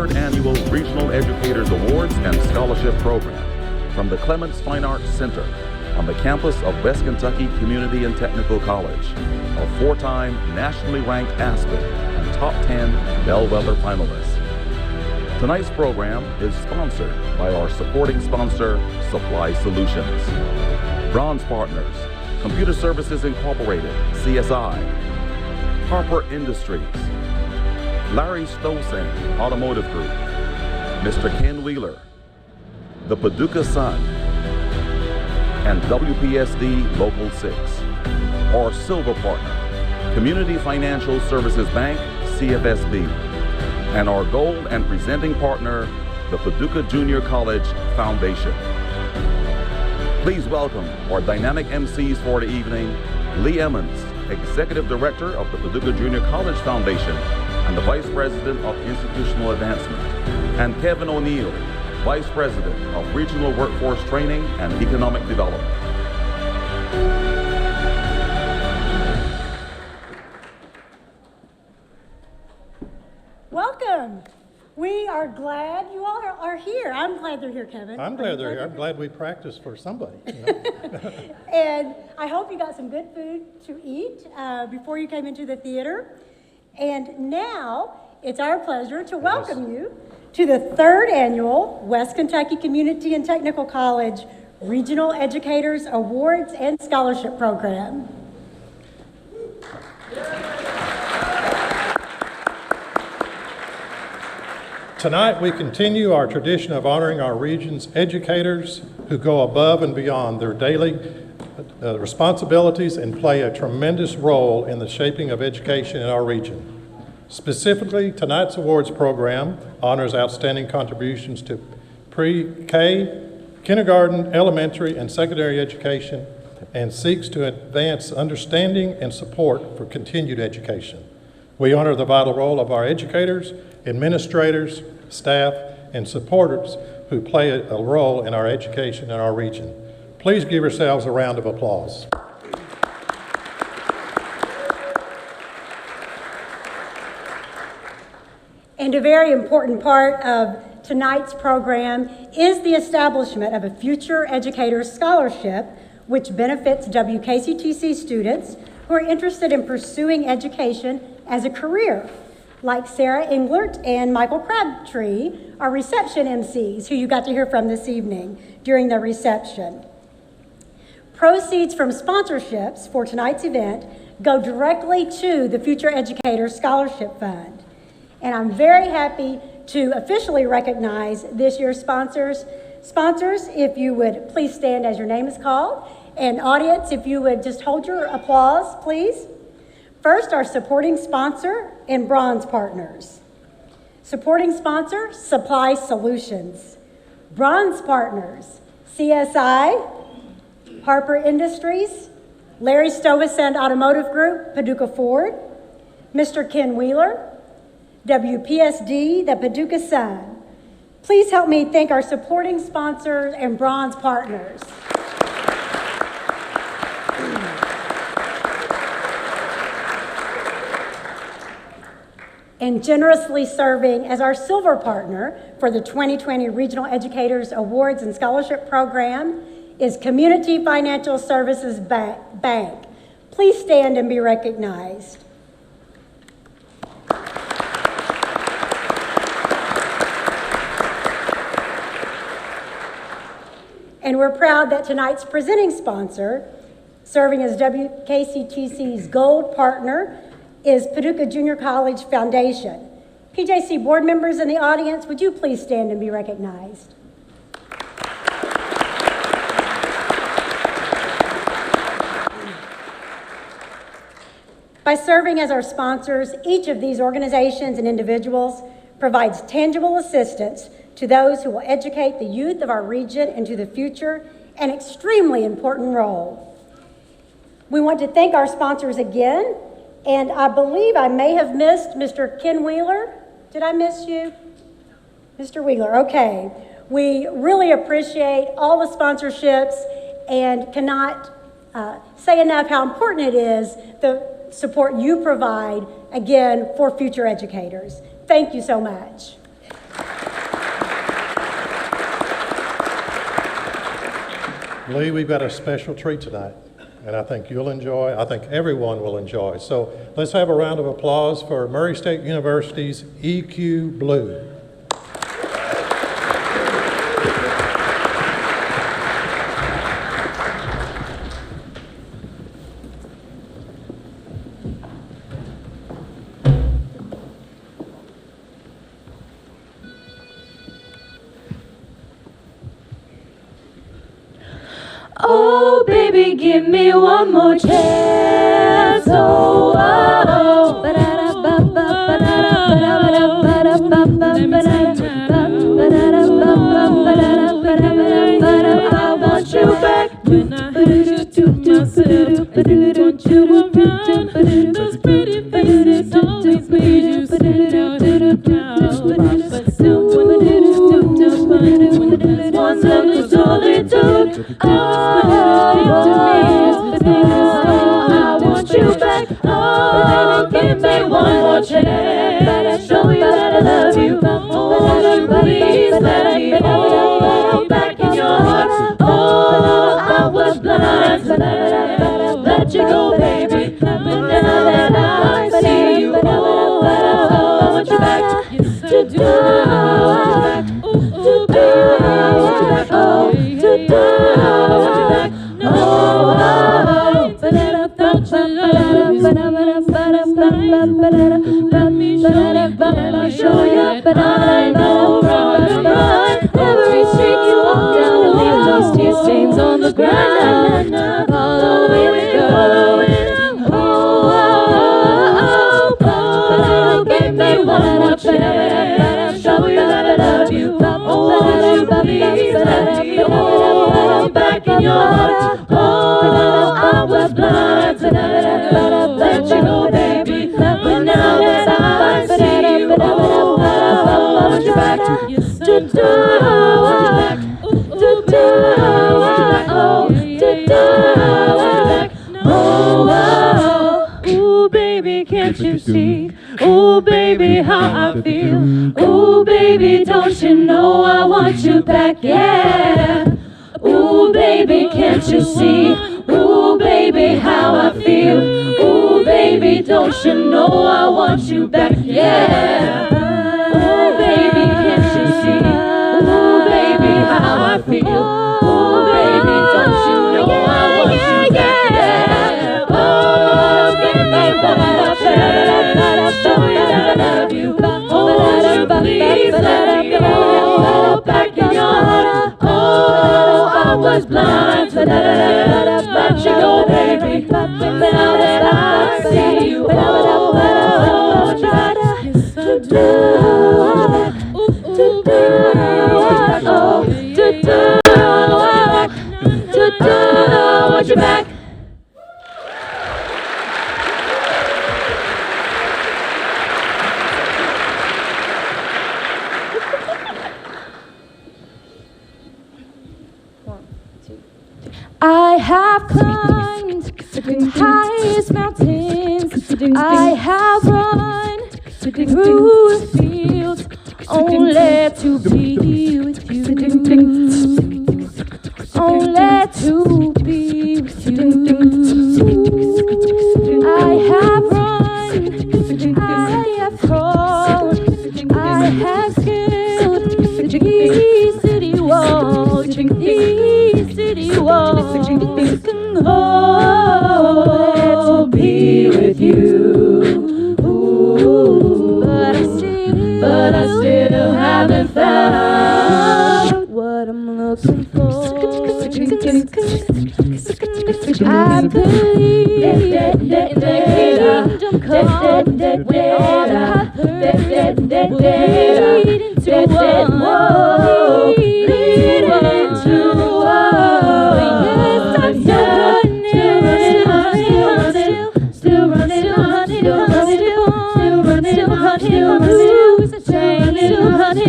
third annual Regional Educators Awards and Scholarship Program from the Clements Fine Arts Center on the campus of West Kentucky Community and Technical College, a four-time nationally ranked Aspen and top 10 Bellwether finalist. Tonight's program is sponsored by our supporting sponsor, Supply Solutions. Bronze partners, Computer Services Incorporated, CSI, Harper Industries, Larry Stosing Automotive Group, Mr. Ken Wheeler, the Paducah Sun, and WPSD Local 6. Our silver partner, Community Financial Services Bank, CFSB, and our gold and presenting partner, the Paducah Junior College Foundation. Please welcome our dynamic MCs for the evening, Lee Emmons, Executive Director of the Paducah Junior College Foundation and the Vice President of Institutional Advancement, and Kevin O'Neill, Vice President of Regional Workforce Training and Economic Development. Welcome. We are glad you all are here. I'm glad they're here, Kevin. I'm glad they're here. I'm glad we practiced for somebody. You know? And I hope you got some good food to eat before you came into the theater. And now it's our pleasure to welcome you to the third annual West Kentucky Community and Technical College Regional Educators Awards and Scholarship Program. Tonight we continue our tradition of honoring our region's educators who go above and beyond their daily responsibilities and play a tremendous role in the shaping of education in our region. Specifically, tonight's awards program honors outstanding contributions to pre-K, kindergarten, elementary, and secondary education, and seeks to advance understanding and support for continued education. We honor the vital role of our educators, administrators, staff, and supporters who play a role in our education in our region. Please give yourselves a round of applause. And a very important part of tonight's program is the establishment of a Future Educators Scholarship, which benefits WKCTC students who are interested in pursuing education as a career, like Sarah Englert and Michael Crabtree, our reception MCs, who you got to hear from this evening during the reception. Proceeds from sponsorships for tonight's event go directly to the Future Educators Scholarship Fund. And I'm very happy to officially recognize this year's sponsors. Sponsors, if you would please stand as your name is called. And audience, if you would just hold your applause, please. First, our supporting sponsor and bronze partners. Supporting sponsor, Supply Solutions. Bronze partners, CSI, Harper Industries, Larry Stovacend Automotive Group, Paducah Ford, Mr. Ken Wheeler, WPSD, the Paducah Sun. Please help me thank our supporting sponsors and bronze partners. And generously serving as our silver partner for the 2020 Regional Educators Awards and Scholarship Program is Community Financial Services Bank. Please stand and be recognized. And we're proud that tonight's presenting sponsor, serving as WKCTC's gold partner, is Paducah Junior College Foundation. PJC board members in the audience, would you please stand and be recognized? By serving as our sponsors, each of these organizations and individuals provides tangible assistance to those who will educate the youth of our region into the future, an extremely important role. We want to thank our sponsors again, and I believe I may have missed Mr. Ken Wheeler. Did I miss you? Mr. Wheeler, okay. We really appreciate all the sponsorships and cannot say enough how important it is the support you provide, again, for future educators. Thank you so much. Lee, we've got a special treat tonight, and I think you'll enjoy. I think everyone will enjoy. So let's have a round of applause for Murray State University's EQ Blue. Oh, baby, give me one more chance. Oh, oh, I want you back. When I heard you to myself, I didn't want you around. Those pretty faces always made you stand out in the crowd. But still, when I did it, one look is all it took. I want you back. Oh, give me one more chance. Show you that I love you. Oh, please let me hold back in your heart. Oh, I was blind to let you go, baby. But now that I see you, oh, I want you back. To do, oh, to do, let me show you, but I know right. Every street you walk down will leave those tear stains on the ground. Following it, oh, give me one more chance. Show you that I love you. Oh, you please let me hold back in your heart. Oh, I was blind to let you go, baby. But now that I see you, oh, I want you back. To do, oh, ooh, baby, can't you see? Ooh, baby, how I feel. Ooh, baby, don't you know I want you back, yeah. Ooh, baby, can't you see? Ooh, baby, how I feel. Ooh, baby, don't you know I want you back, yeah. Ooh, baby, can't you see? Ooh, baby, how I feel. Ooh, baby, don't you know I want you back, yeah. Oh, give me one more chance. Show you that I love you. Oh, you please let me hold back in your heart. Oh, I was blind to let you go, baby. But now that I see you, oh, I want you back. To do, I want you back. I have climbed the highest mountains. I have run through the fields only to be with you. Only to be with you. I have run, I have crawled, I have scaled the city walls, the city walls. Oh, be with you. Ooh, but I still haven't found what I'm looking for. I believe in the kingdom come where I heard leading to war, leading to war. Yes, I'm still running, lose a chain, still running,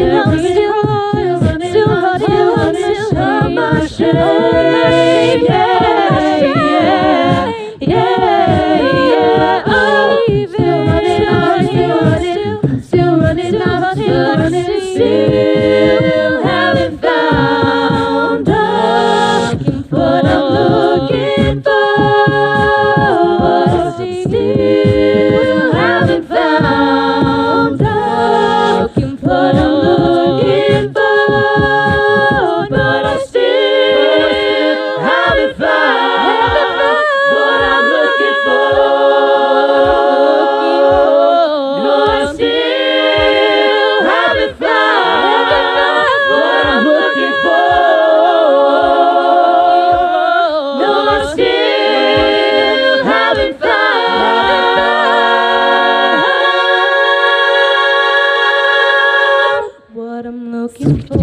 on my shame, yeah. Oh, still running, still haven't found what looking for.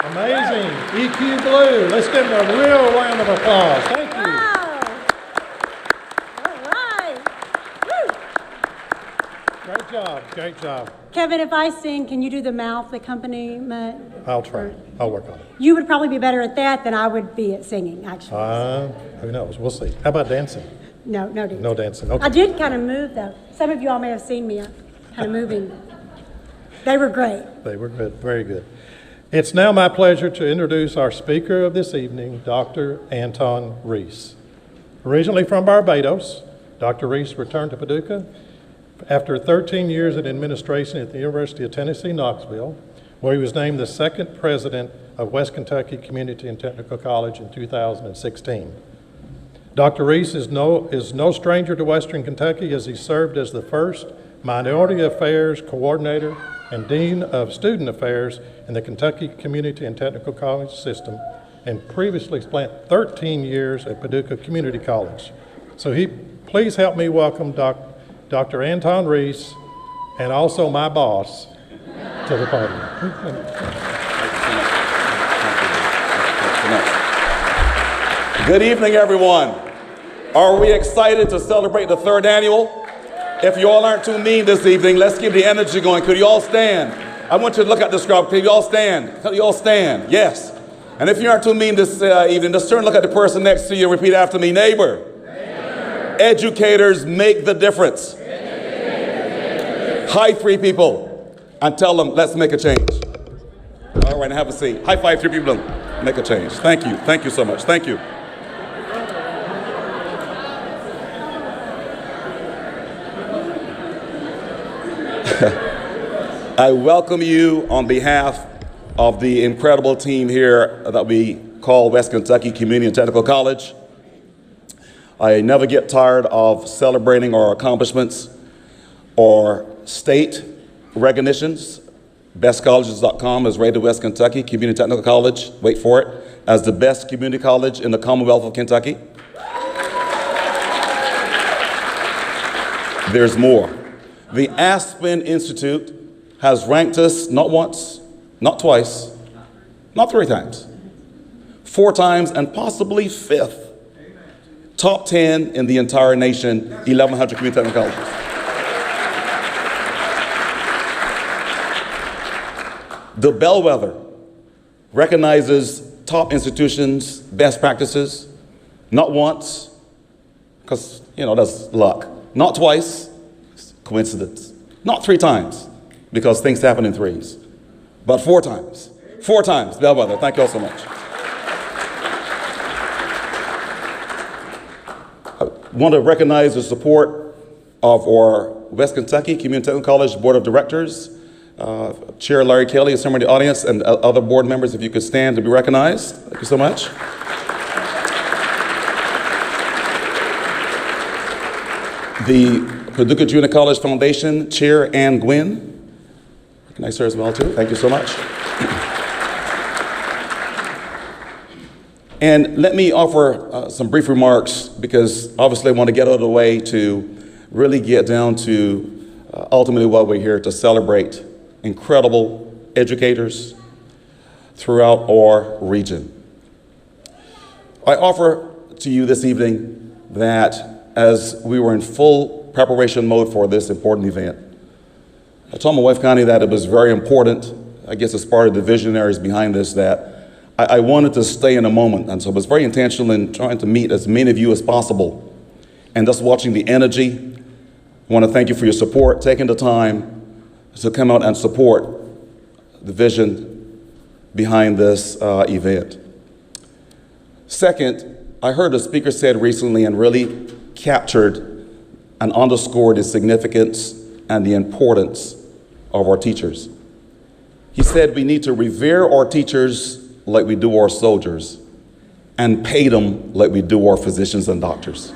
Amazing. EQ Blue. Let's give them a real round of applause. Thank you. Wow. All right. Woo. Great job. Great job. Kevin, if I sing, can you do the mouth accompaniment? I'll try. I'll work on it. You would probably be better at that than I would be at singing, actually. Who knows? We'll see. How about dancing? No dancing. No dancing. Okay. I did kind of move, though. Some of you all may have seen me kind of moving. They were great. They were good. Very good. It's now my pleasure to introduce our speaker of this evening, Dr. Anton Reese. Originally from Barbados, Dr. Reese returned to Paducah after 13 years in administration at the University of Tennessee, Knoxville, where he was named the second president of West Kentucky Community and Technical College in 2016. Dr. Reese is no stranger to Western Kentucky, as he served as the first Minority Affairs Coordinator and Dean of Student Affairs in the Kentucky Community and Technical College system, and previously spent 13 years at Paducah Community College. So please help me welcome Dr. Anton Reese, and also my boss, to the podium. Good evening, everyone. Are we excited to celebrate the third annual? If you all aren't too mean this evening, let's keep the energy going. Could you all stand? I want you to look at this crowd. Could you all stand? Could you all stand? Yes. And if you aren't too mean this evening, just turn and look at the person next to you. Repeat after me. Neighbor. Educators make the difference. High three people and tell them, let's make a change. All right, now have a seat. High five three people. Make a change. Thank you. Thank you so much. Thank you. I welcome you on behalf of the incredible team here that we call West Kentucky Community and Technical College. I never get tired of celebrating our accomplishments or state recognitions. BestColleges.com has rated West Kentucky Community and Technical College, wait for it, as the best community college in the Commonwealth of Kentucky. There's more. The Aspen Institute has ranked us not once, not twice, not 3 times, 4 times, and possibly 5th. Top 10 in the entire nation, 1,100 community technical colleges. The Bellwether recognizes top institutions, best practices, not once, because, that's luck. Not twice, coincidence. Not 3 times, because things happen in 3s. But 4 times. 4 times, Bellwether. Thank you all so much. I want to recognize the support of our West Kentucky Community Technical College Board of Directors. Chair Larry Kelly is somewhere in the audience, and other board members, if you could stand to be recognized. Thank you so much. The Paducah Junior College Foundation Chair Ann Gwynn. Recognize her as well too. Thank you so much. And let me offer some brief remarks, because obviously I want to get out of the way to really get down to ultimately what we're here to celebrate: incredible educators throughout our region. I offer to you this evening that as we were in full preparation mode for this important event, I told my wife Connie that it was very important, I guess as part of the visionaries behind this, that I wanted to stay in a moment. And so I was very intentional in trying to meet as many of you as possible. And just watching the energy, I want to thank you for your support, taking the time to come out and support the vision behind this event. Second, I heard a speaker said recently and really captured and underscored the significance and the importance of our teachers. He said we need to revere our teachers like we do our soldiers, and pay them like we do our physicians and doctors.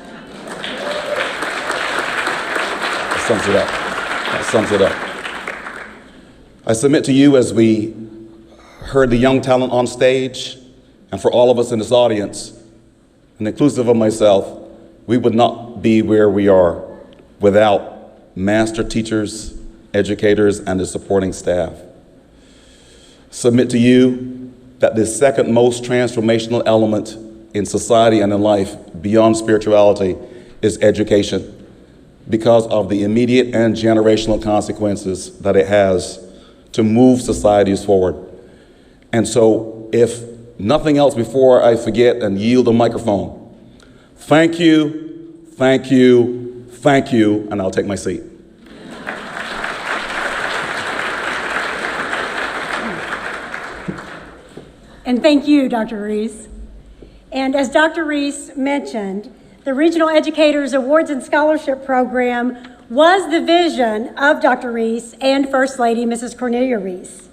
That sums it up. That sums it up. I submit to you, as we heard the young talent on stage, and for all of us in this audience, and inclusive of myself, we would not be where we are without master teachers, educators, and the supporting staff. Submit to you that the second most transformational element in society and in life beyond spirituality is education, because of the immediate and generational consequences that it has to move societies forward. And so, if nothing else, before I forget and yield the microphone, thank you, thank you, thank you, and I'll take my seat. And thank you, Dr. Reese. And as Dr. Reese mentioned, the Regional Educators Awards and Scholarship Program was the vision of Dr. Reese and First Lady Mrs. Cornelia Reese.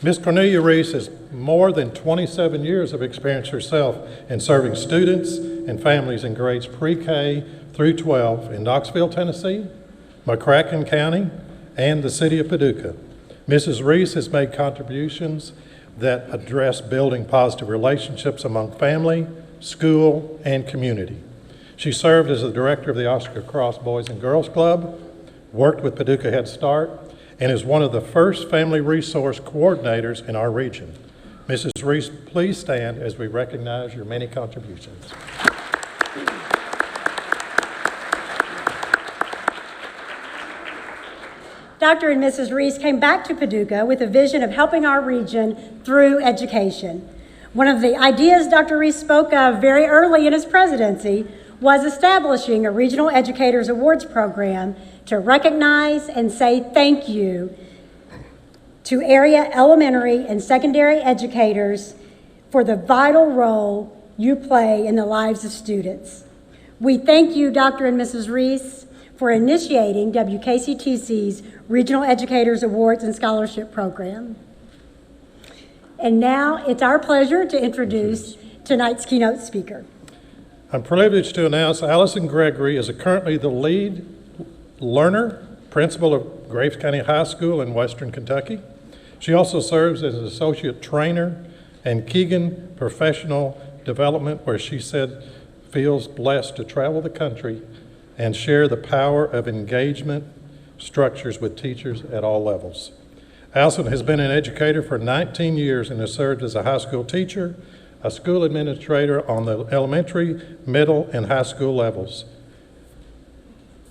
Ms. Cornelia Reese has more than 27 years of experience herself in serving students and families in grades pre-K through 12 in Knoxville, Tennessee, McCracken County, and the city of Paducah. Mrs. Reese has made contributions that address building positive relationships among family, school, and community. She served as the director of the Oscar Cross Boys and Girls Club, worked with Paducah Head Start, and is one of the first family resource coordinators in our region. Mrs. Reese, please stand as we recognize your many contributions. Dr. and Mrs. Reese came back to Paducah with a vision of helping our region through education. One of the ideas Dr. Reese spoke of very early in his presidency was establishing a Regional Educators Awards program to recognize and say thank you to area elementary and secondary educators for the vital role you play in the lives of students. We thank you, Dr. and Mrs. Reese, for initiating WKCTC's Regional Educators Awards and Scholarship Program. And now it's our pleasure to introduce tonight's keynote speaker. I'm privileged to announce Allison Gregory is currently the lead learner, principal of Graves County High School in Western Kentucky. She also serves as an associate trainer in Keegan Professional Development, where she said feels blessed to travel the country and share the power of engagement structures with teachers at all levels. Allison has been an educator for 19 years and has served as a high school teacher, a school administrator on the elementary, middle, and high school levels.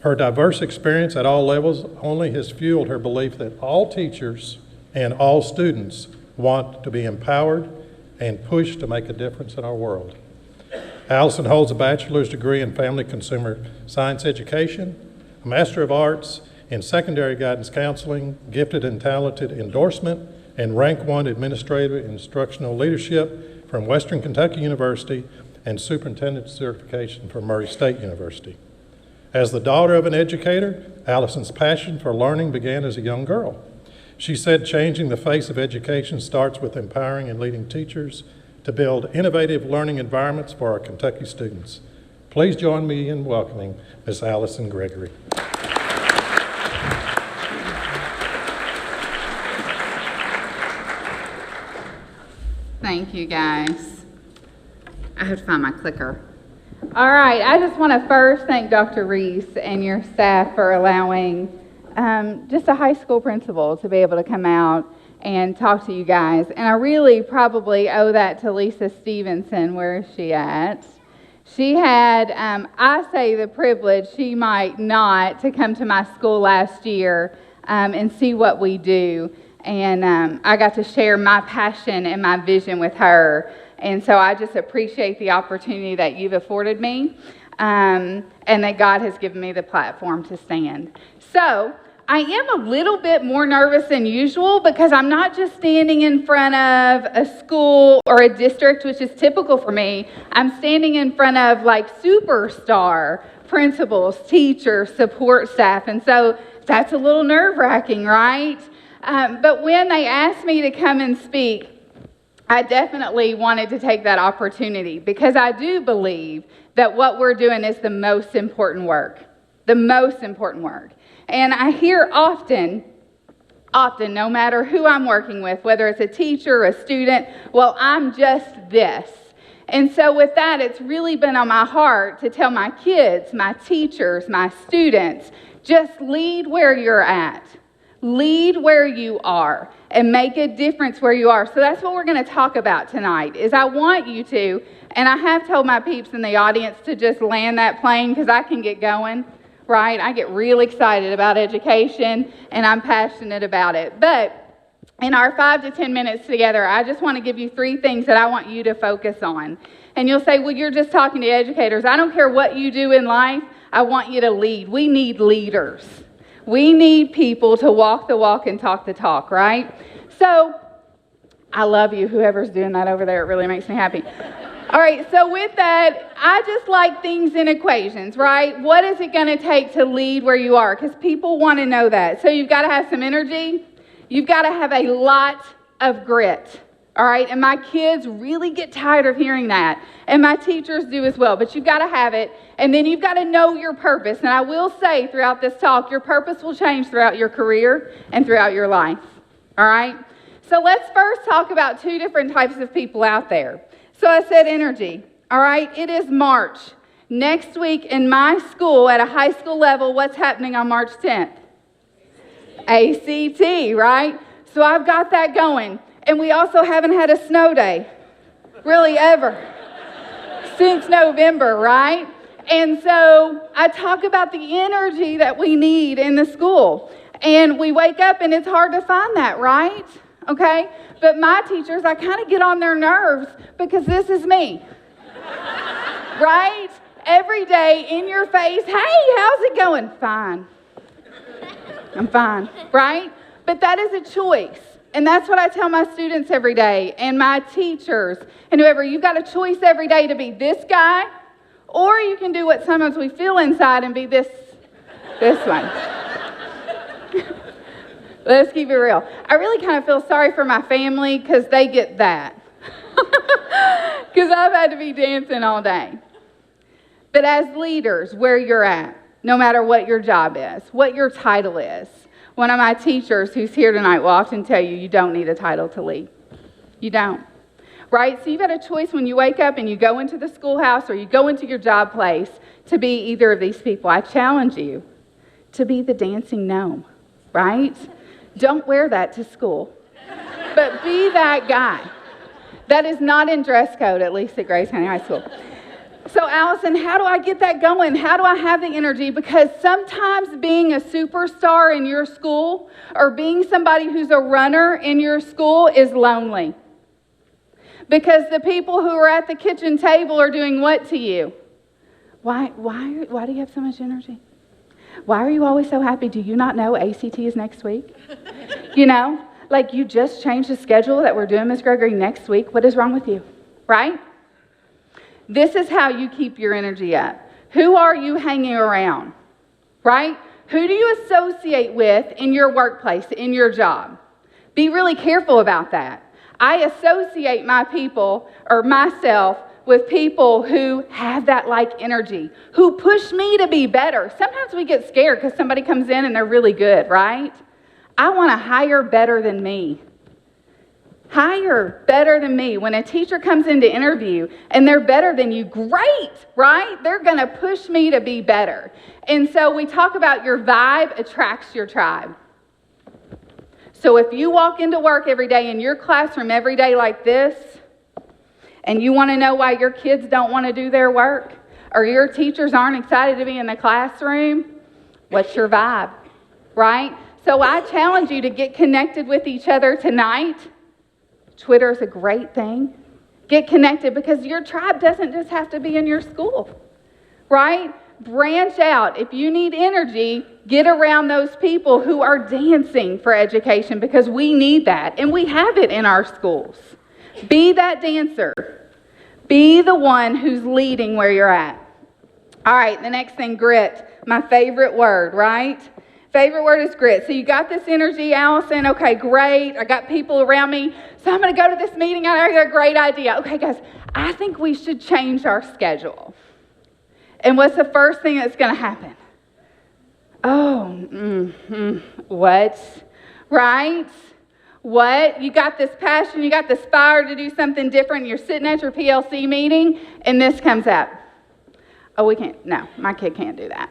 Her diverse experience at all levels only has fueled her belief that all teachers and all students want to be empowered and pushed to make a difference in our world. Allison holds a bachelor's degree in family consumer science education, a Master of Arts in secondary guidance counseling, gifted and talented endorsement, and rank 1 administrative instructional leadership from Western Kentucky University, and superintendent certification from Murray State University. As the daughter of an educator, Allison's passion for learning began as a young girl. She said changing the face of education starts with empowering and leading teachers to build innovative learning environments for our Kentucky students. Please join me in welcoming Ms. Allison Gregory. Thank you, guys. I have to find my clicker. All right, I just want to first thank Dr. Reese and your staff for allowing just a high school principal to be able to come out and talk to you guys. And I really probably owe that to Lisa Stevenson. Where is she at? She had, I say the privilege, she might not, to come to my school last year and see what we do. And I got to share my passion and my vision with her. And so I just appreciate the opportunity that you've afforded me and that God has given me the platform to stand. So I am a little bit more nervous than usual because I'm not just standing in front of a school or a district, which is typical for me. I'm standing in front of like superstar principals, teachers, support staff. And so that's a little nerve-wracking, right? But when they asked me to come and speak, I definitely wanted to take that opportunity because I do believe that what we're doing is the most important work. The most important work. And I hear often Often, no matter who I'm working with, whether it's a teacher or a student, well, I'm just this. And so with that, it's really been on my heart to tell my kids, my teachers, my students, just lead where you're at. Lead where you are and make a difference where you are. So that's what we're going to talk about tonight, is I want you to, and I have told my peeps in the audience to just land that plane because I can get going, right? I get real excited about education and I'm passionate about it. But in our 5 to 10 minutes together, I just want to give you 3 things that I want you to focus on. And you'll say, well, you're just talking to educators. I don't care what you do in life. I want you to lead. We need leaders. We need people to walk the walk and talk the talk, right? So, I love you, whoever's doing that over there. It really makes me happy. All right, so with that, I just like things in equations, right? What is it going to take to lead where you are? Because people want to know that. So you've got to have some energy. You've got to have a lot of grit, all right? And my kids really get tired of hearing that, and my teachers do as well, but you've got to have it, and then you've got to know your purpose. And I will say throughout this talk, your purpose will change throughout your career and throughout your life, all right? So let's first talk about 2 different types of people out there. So I said energy, all right? It is March. Next week in my school at a high school level, what's happening on March 10th? ACT, right? So I've got that going. And we also haven't had a snow day, really ever, since November, right? And so I talk about the energy that we need in the school. And we wake up and it's hard to find that, right? Okay? But my teachers, I kind of get on their nerves because this is me, right? Every day in your face, hey, how's it going? Fine. I'm fine, right? But that is a choice. And that's what I tell my students every day and my teachers and whoever. You've got a choice every day to be this guy, or you can do what sometimes we feel inside and be this one. Let's keep it real. I really kind of feel sorry for my family because they get that. Because I've had to be dancing all day. But as leaders, where you're at, no matter what your job is, what your title is. One of my teachers who's here tonight will often tell you, you don't need a title to lead. You don't. Right? So you've got a choice when you wake up and you go into the schoolhouse or you go into your job place to be either of these people. I challenge you to be the dancing gnome. Right? Don't wear that to school. But be that guy. That is not in dress code, at least at Grace County High School. So Allison, how do I get that going? How do I have the energy? Because sometimes being a superstar in your school or being somebody who's a runner in your school is lonely. Because the people who are at the kitchen table are doing what to you? Why do you have so much energy? Why are you always so happy? Do you not know ACT is next week? You know, like you just changed the schedule that we're doing, Ms. Gregory, next week. What is wrong with you? Right? This is how you keep your energy up. Who are you hanging around? Right? Who do you associate with in your workplace, in your job? Be really careful about that. I associate my people or myself with people who have that like energy, who push me to be better. Sometimes we get scared because somebody comes in and they're really good, right? I want to hire better than me. Hire better than me. When a teacher comes in to interview and they're better than you, great, right? They're going to push me to be better. And so we talk about your vibe attracts your tribe. So if you walk into work every day in your classroom every day like this, and you want to know why your kids don't want to do their work, or your teachers aren't excited to be in the classroom, what's your vibe, right? So I challenge you to get connected with each other tonight. Twitter is a great thing. Get connected because your tribe doesn't just have to be in your school, right? Branch out. If you need energy, get around those people who are dancing for education because we need that, and we have it in our schools. Be that dancer. Be the one who's leading where you're at. All right, the next thing, grit. My favorite word, right? Favorite word is grit. So you got this energy, Allison. Okay, great. I got people around me. So I'm going to go to this meeting. I got a great idea. Okay, guys, I think we should change our schedule. And what's the first thing that's going to happen? Oh, what? right? What? You got this passion, you got this fire to do something different. You're sitting at your PLC meeting and this comes up. Oh, we can't. No, my kid can't do that.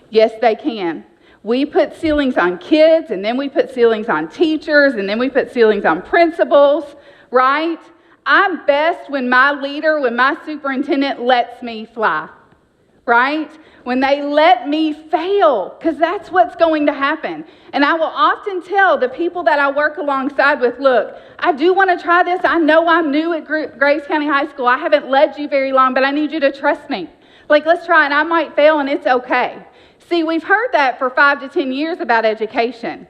Yes, they can. We put ceilings on kids, and then we put ceilings on teachers, and then we put ceilings on principals, right? I'm best when my leader, when my superintendent lets me fly, right? When they let me fail, because that's what's going to happen. And I will often tell the people that I work alongside with, look, I do want to try this. I know I'm new at Grace County High School. I haven't led you very long, but I need you to trust me. Like, let's try, and I might fail, and it's okay. See, we've heard that for 5 to 10 years about education.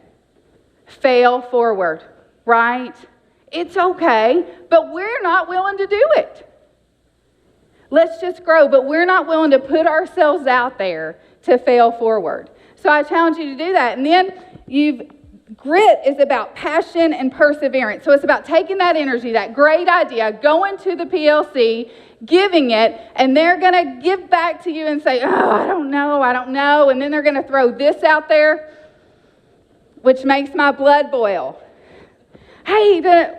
Fail forward, right? It's okay, but we're not willing to do it. Let's just grow, but we're not willing to put ourselves out there to fail forward. So I challenge you to do that. And then grit is about passion and perseverance. So it's about taking that energy, that great idea, going to the PLC, giving it, and they're going to give back to you and say, oh, I don't know. And then they're going to throw this out there, which makes my blood boil. Hey,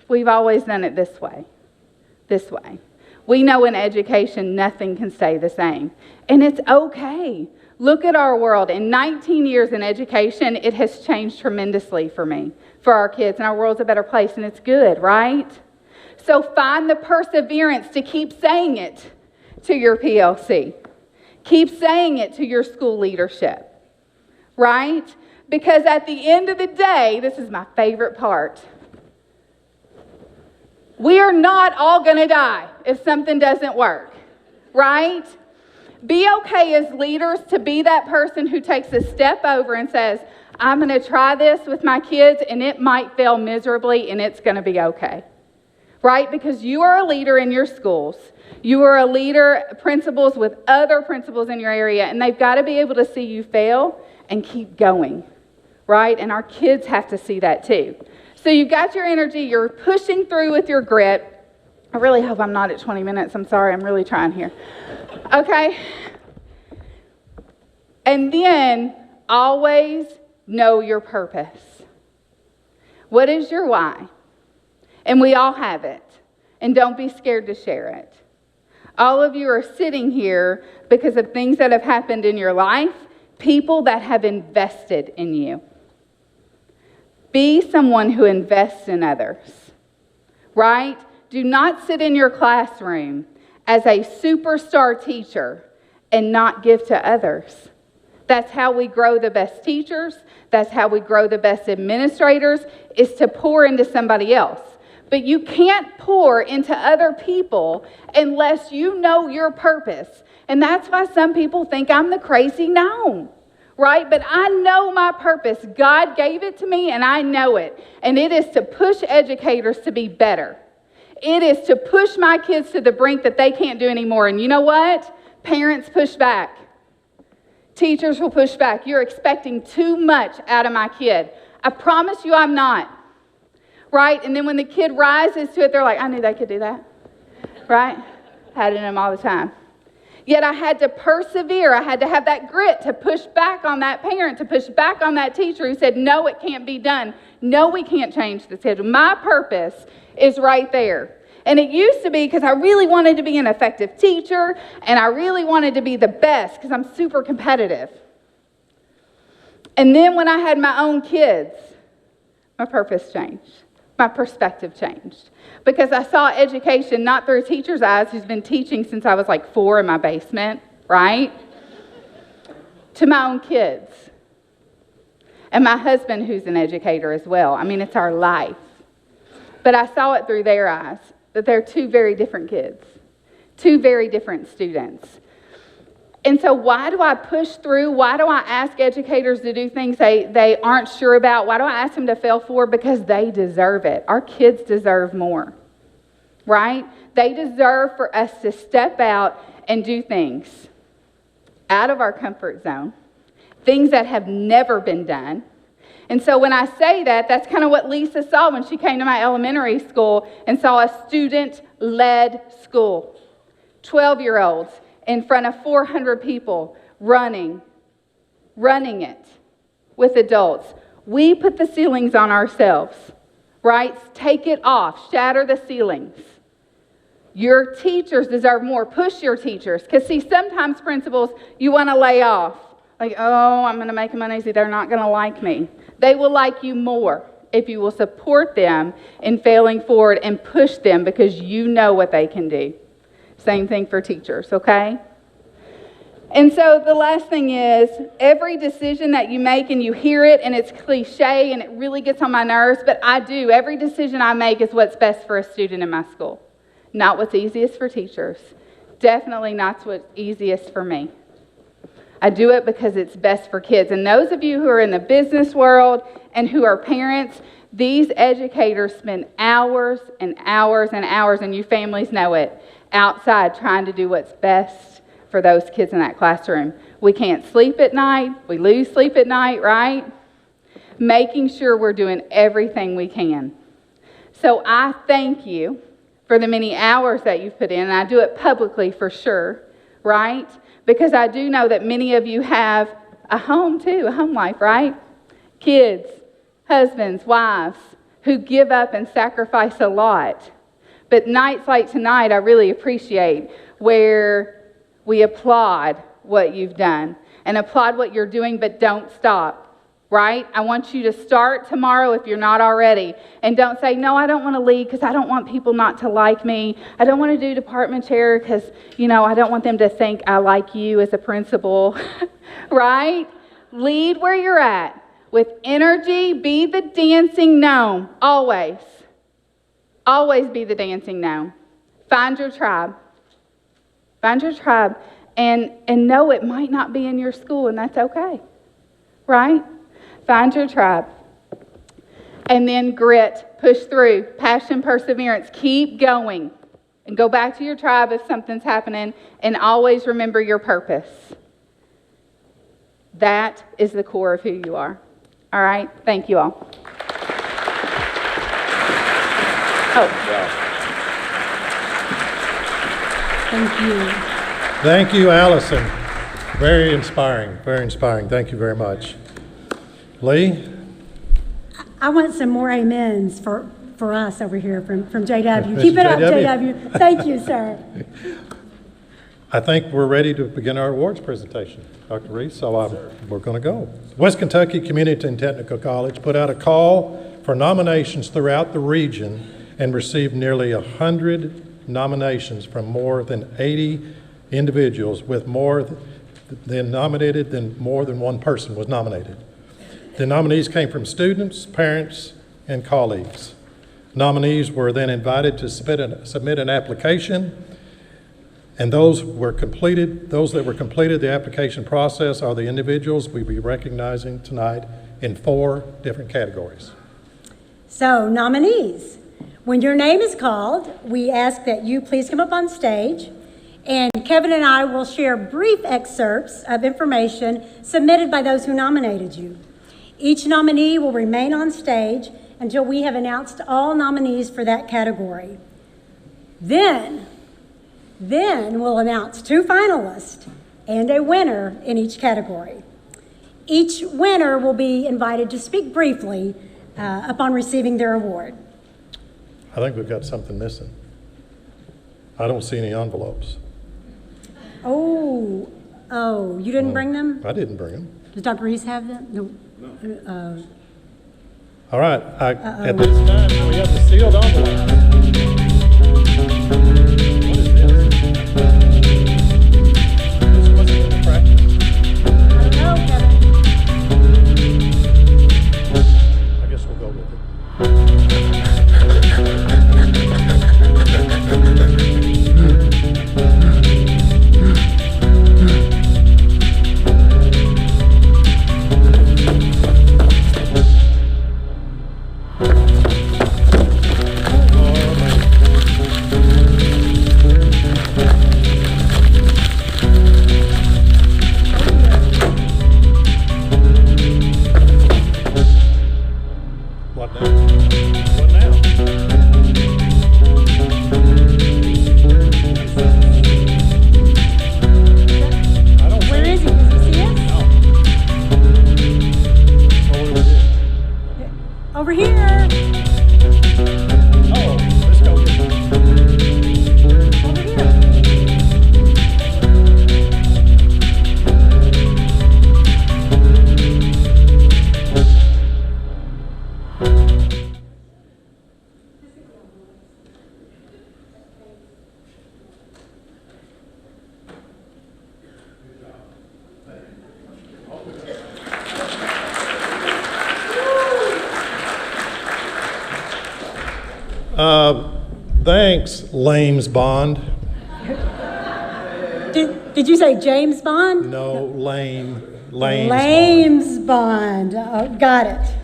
we've always done it this way. We know in education nothing can stay the same. And it's okay. Look at our world. In 19 years in education, it has changed tremendously for me, for our kids, and our world's a better place, and it's good, right? So find the perseverance to keep saying it to your PLC. Keep saying it to your school leadership, right? Because at the end of the day, this is my favorite part, we are not all going to die if something doesn't work, right? Be okay as leaders to be that person who takes a step over and says, I'm going to try this with my kids, and it might fail miserably, and it's going to be okay, right? Because you are a leader in your schools. You are a leader, principals with other principals in your area, and they've got to be able to see you fail and keep going, right? And our kids have to see that too. So you've got your energy, you're pushing through with your grit. I really hope I'm not at 20 minutes. I'm sorry, I'm really trying here. Okay? And then always know your purpose. What is your why? And we all have it. And don't be scared to share it. All of you are sitting here because of things that have happened in your life, people that have invested in you. Be someone who invests in others, right? Do not sit in your classroom as a superstar teacher and not give to others. That's how we grow the best teachers. That's how we grow the best administrators, is to pour into somebody else. But you can't pour into other people unless you know your purpose. And that's why some people think I'm the crazy gnome. Right? But I know my purpose. God gave it to me and I know it. And it is to push educators to be better. It is to push my kids to the brink that they can't do anymore. And you know what? Parents push back. Teachers will push back. You're expecting too much out of my kid. I promise you I'm not. Right? And then when the kid rises to it, they're like, I knew they could do that. Right? Had it in them all the time. Yet I had to persevere. I had to have that grit to push back on that parent, to push back on that teacher who said, no, it can't be done. No, we can't change the schedule. My purpose is right there. And it used to be because I really wanted to be an effective teacher, and I really wanted to be the best because I'm super competitive. And then when I had my own kids, my purpose changed. My perspective changed. Because I saw education not through a teacher's eyes who's been teaching since I was like 4 in my basement, right? To my own kids. And my husband who's an educator as well. I mean, it's our life. But I saw it through their eyes, that they're 2 very different kids. 2 very different students. And so why do I push through? Why do I ask educators to do things they aren't sure about? Why do I ask them to fail forward? Because they deserve it. Our kids deserve more, right? They deserve for us to step out and do things out of our comfort zone, things that have never been done. And so when I say that, that's kind of what Lisa saw when she came to my elementary school and saw a student-led school. 12-year-olds. In front of 400 people running it with adults. We put the ceilings on ourselves, right? Take it off. Shatter the ceilings. Your teachers deserve more. Push your teachers. Because, see, sometimes principals, you want to lay off. Like, oh, I'm going to make them uneasy. They're not going to like me. They will like you more if you will support them in failing forward and push them because you know what they can do. Same thing for teachers, okay? And so the last thing is, every decision that you make, and you hear it, and it's cliche, and it really gets on my nerves, but I do. Every decision I make is what's best for a student in my school. Not what's easiest for teachers. Definitely not what's easiest for me. I do it because it's best for kids. And those of you who are in the business world and who are parents, these educators spend hours and hours and hours, and you families know it, outside trying to do what's best for those kids in that classroom. We can't sleep at night. We lose sleep at night, right? Making sure we're doing everything we can. So I thank you for the many hours that you've put in, and I do it publicly for sure, right? Because I do know that many of you have a home too, a home life, right? Kids, husbands, wives, who give up and sacrifice a lot. But nights like tonight, I really appreciate where we applaud what you've done and applaud what you're doing, but don't stop, right? I want you to start tomorrow if you're not already. And don't say, no, I don't want to lead because I don't want people not to like me. I don't want to do department chair because, I don't want them to think I like you as a principal, right? Lead where you're at. With energy, be the dancing gnome, always. Always be the dancing gnome. Find your tribe. Find your tribe and know it might not be in your school, and that's okay, right? Find your tribe. And then grit, push through, passion, perseverance, keep going. And go back to your tribe if something's happening, and always remember your purpose. That is the core of who you are. All right? Thank you all. Thank you. Thank you, Allison. Very inspiring, very inspiring. Thank you very much. Lee? I want some more amens for us over here from JW. Mr. Keep it up, JW. JW. Thank you, sir. I think we're ready to begin our awards presentation, Dr. Reese, so we're going to go. West Kentucky Community and Technical College put out a call for nominations throughout the region and received nearly 100 nominations from more than 80 individuals, with more than nominated than more than one person was nominated. The nominees came from students, parents, and colleagues. Nominees were then invited to submit an application, and those that were completed the application process are the individuals we'll be recognizing tonight in 4 different categories. So, nominees, when your name is called, we ask that you please come up on stage, and Kevin and I will share brief excerpts of information submitted by those who nominated you. Each nominee will remain on stage until we have announced all nominees for that category. Then we'll announce 2 finalists and a winner in each category. Each winner will be invited to speak briefly upon receiving their award. I think we've got something missing. I don't see any envelopes. Oh, you didn't bring them? I didn't bring them. Does Dr. Reese have them? No. All right, at this time, we have the sealed envelope. What is this? This wasn't in the practice. I don't know, Kevin. I guess we'll go with it. Thanks, Lames Bond. Did you say James Bond? No, Lames Lames Bond. Oh, got it.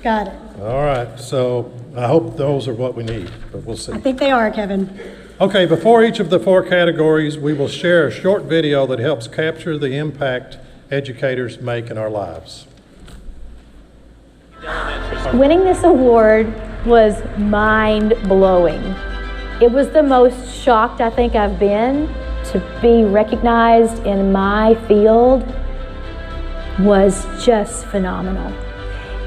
Got it. Bond. All right, so I hope those are what we need, but we'll see. I think they are, Kevin. Okay, before each of the 4 categories, we will share a short video that helps capture the impact educators make in our lives. Winning this award was mind-blowing. It was the most shocked I think I've been. To be recognized in my field was just phenomenal.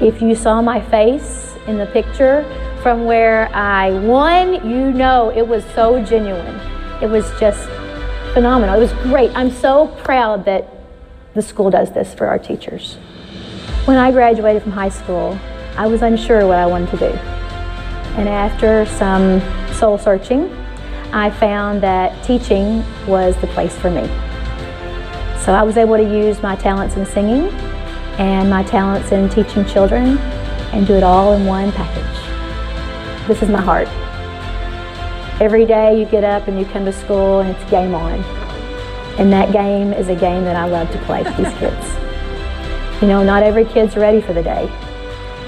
If you saw my face in the picture from where I won, you know it was so genuine. It was just phenomenal. It was great. I'm so proud that the school does this for our teachers. When I graduated from high school, I was unsure what I wanted to do. And after some soul searching, I found that teaching was the place for me. So I was able to use my talents in singing and my talents in teaching children and do it all in one package. This is my heart. Every day you get up and you come to school and it's game on. And that game is a game that I love to play with these kids. You know, not every kid's ready for the day.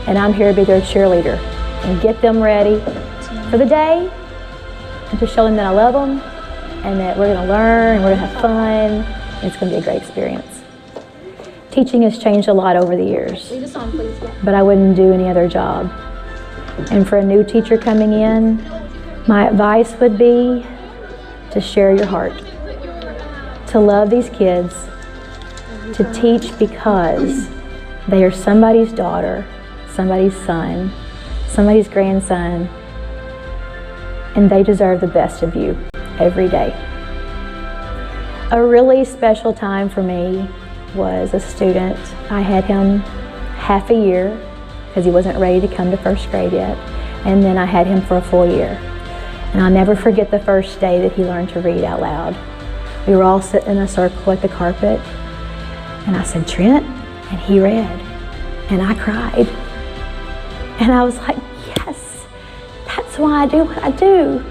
And I'm here to be their cheerleader and get them ready for the day and to show them that I love them and that we're going to learn and we're going to have fun and it's going to be a great experience. Teaching has changed a lot over the years, but I wouldn't do any other job. And for a new teacher coming in, my advice would be to share your heart, to love these kids, to teach because they are somebody's daughter, somebody's son, somebody's grandson, and they deserve the best of you every day. A really special time for me was a student. I had him half a year because he wasn't ready to come to first grade yet, and then I had him for a full year. And I'll never forget the first day that he learned to read out loud. We were all sitting in a circle at the carpet, and I said, "Trent," and he read, and I cried. And I was like, yes, that's why I do what I do.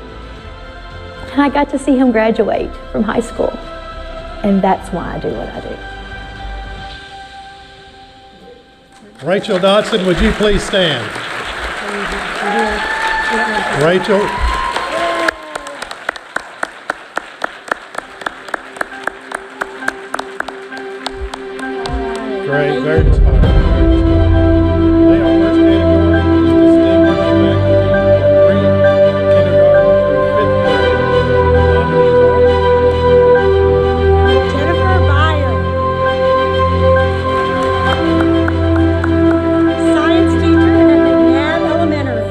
And I got to see him graduate from high school, and that's why I do what I do. Rachel Dodson, would you please stand? Rachel. Great, very inspiring. Today our first category is distinguished faculty for pre-kindergarten through 5th grade. Nominees are Jennifer Byer. Science teacher at McNabb Elementary.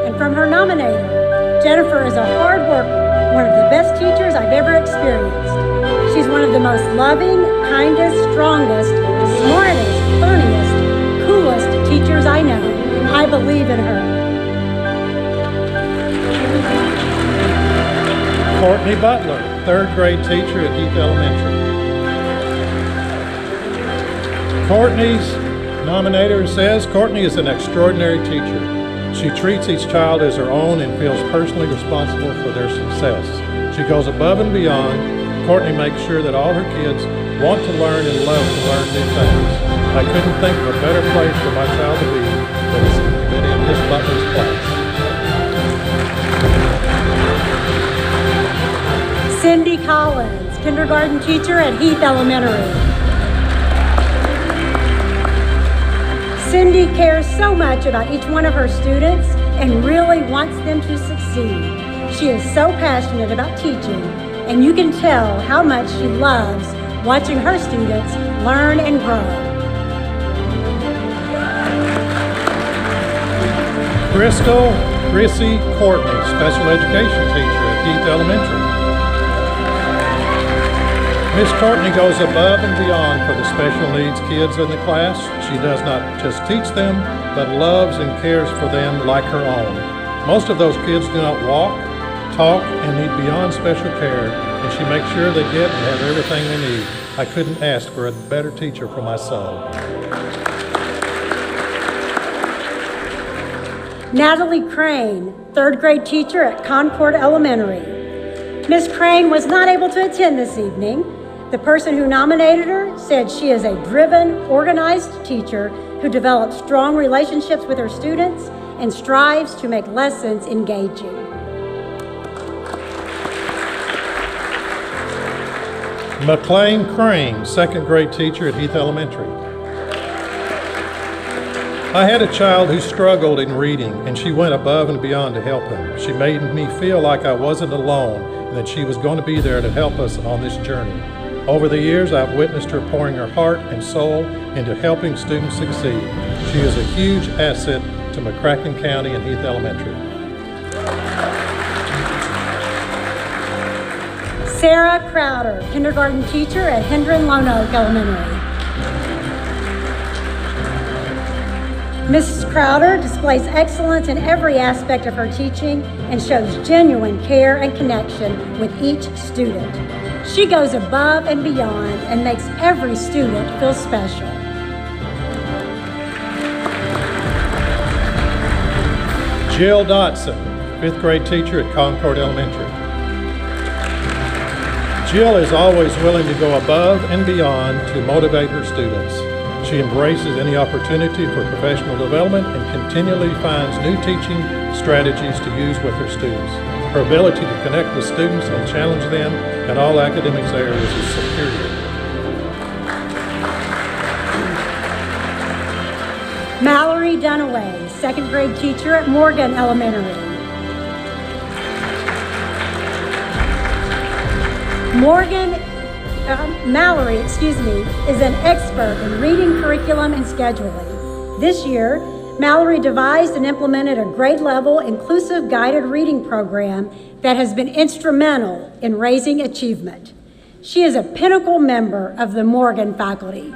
And from her nominator, Jennifer is a hard worker, one of the best teachers I've ever experienced. She's one of the most loving, kindest, strongest, smartest, funniest, coolest teachers I know. I believe in her. Courtney Butler, 3rd grade teacher at Heath Elementary. Courtney's nominator says Courtney is an extraordinary teacher. She treats each child as her own and feels personally responsible for their success. She goes above and beyond. Courtney makes sure that all her kids want to learn and love to learn new things. I couldn't think of a better place for my child to be than in Miss Butler's class. Cindy Collins, kindergarten teacher at Heath Elementary. Cindy cares so much about each one of her students and really wants them to succeed. She is so passionate about teaching, and you can tell how much she loves watching her students learn and grow. Crystal Chrissy Courtney, special education teacher at Heath Elementary. Miss Courtney goes above and beyond for the special needs kids in the class. She does not just teach them, but loves and cares for them like her own. Most of those kids do not walk, talk, and need beyond special care, and she makes sure they get and have everything they need. I couldn't ask for a better teacher for my son. Natalie Crane, third grade teacher at Concord Elementary. Ms. Crane was not able to attend this evening. The person who nominated her said she is a driven, organized teacher who develops strong relationships with her students and strives to make lessons engaging. McLean Crane, second grade teacher at Heath Elementary. I had a child who struggled in reading, and she went above and beyond to help him. She made me feel like I wasn't alone and that she was going to be there to help us on this journey. Over the years, I've witnessed her pouring her heart and soul into helping students succeed. She is a huge asset to McCracken County and Heath Elementary. Sarah Crowder, kindergarten teacher at Hendron Lone Oak Elementary. Mrs. Crowder displays excellence in every aspect of her teaching and shows genuine care and connection with each student. She goes above and beyond and makes every student feel special. Jill Dotson, fifth grade teacher at Concord Elementary. Jill is always willing to go above and beyond to motivate her students. She embraces any opportunity for professional development and continually finds new teaching strategies to use with her students. Her ability to connect with students and challenge them in all academics areas is superior. Mallory Dunaway, second grade teacher at Morgan Elementary. Mallory, is an expert in reading curriculum and scheduling. This year, Mallory devised and implemented a grade-level inclusive guided reading program that has been instrumental in raising achievement. She is a pinnacle member of the Morgan faculty.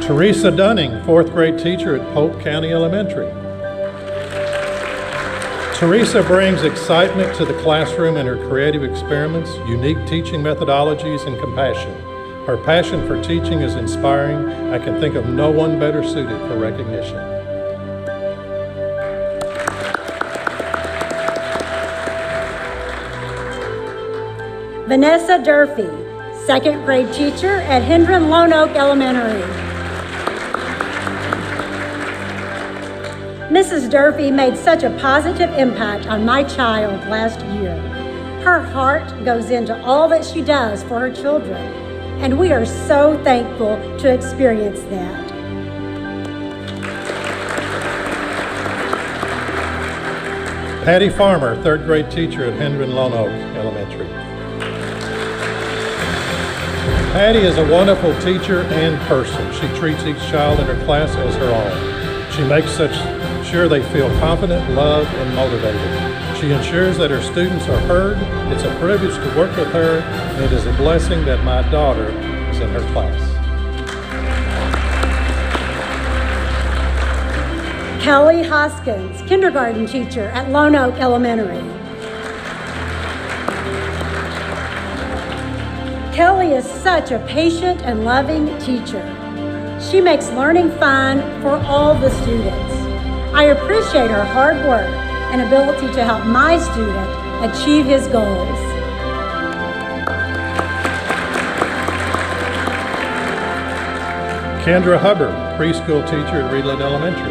Teresa Dunning, fourth grade teacher at Polk County Elementary. Teresa brings excitement to the classroom in her creative experiments, unique teaching methodologies, and compassion. Her passion for teaching is inspiring. I can think of no one better suited for recognition. Vanessa Durfee, second grade teacher at Hendron Lone Oak Elementary. Mrs. Durfee made such a positive impact on my child last year. Her heart goes into all that she does for her children, and we are so thankful to experience that. Patty Farmer, third grade teacher at Hendron Lone Oak Elementary. Patty is a wonderful teacher and person. She treats each child in her class as her own. She makes sure they feel confident, loved, and motivated. She ensures that her students are heard. It's a privilege to work with her, and it is a blessing that my daughter is in her class. Kelly Hoskins, kindergarten teacher at Lone Oak Elementary. Kelly is such a patient and loving teacher. She makes learning fun for all the students. I appreciate her hard work and ability to help my student achieve his goals. Kendra Hubbard, preschool teacher at Reedland Elementary.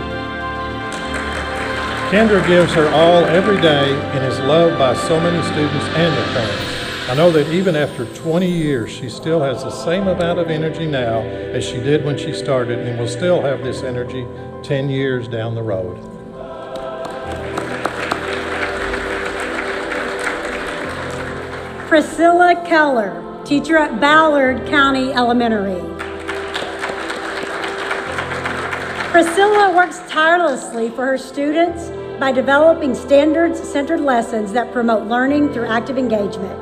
Kendra gives her all every day and is loved by so many students and their parents. I know that even after 20 years, she still has the same amount of energy now as she did when she started and will still have this energy 10 years down the road. Priscilla Keller, teacher at Ballard County Elementary. Priscilla works tirelessly for her students by developing standards-centered lessons that promote learning through active engagement.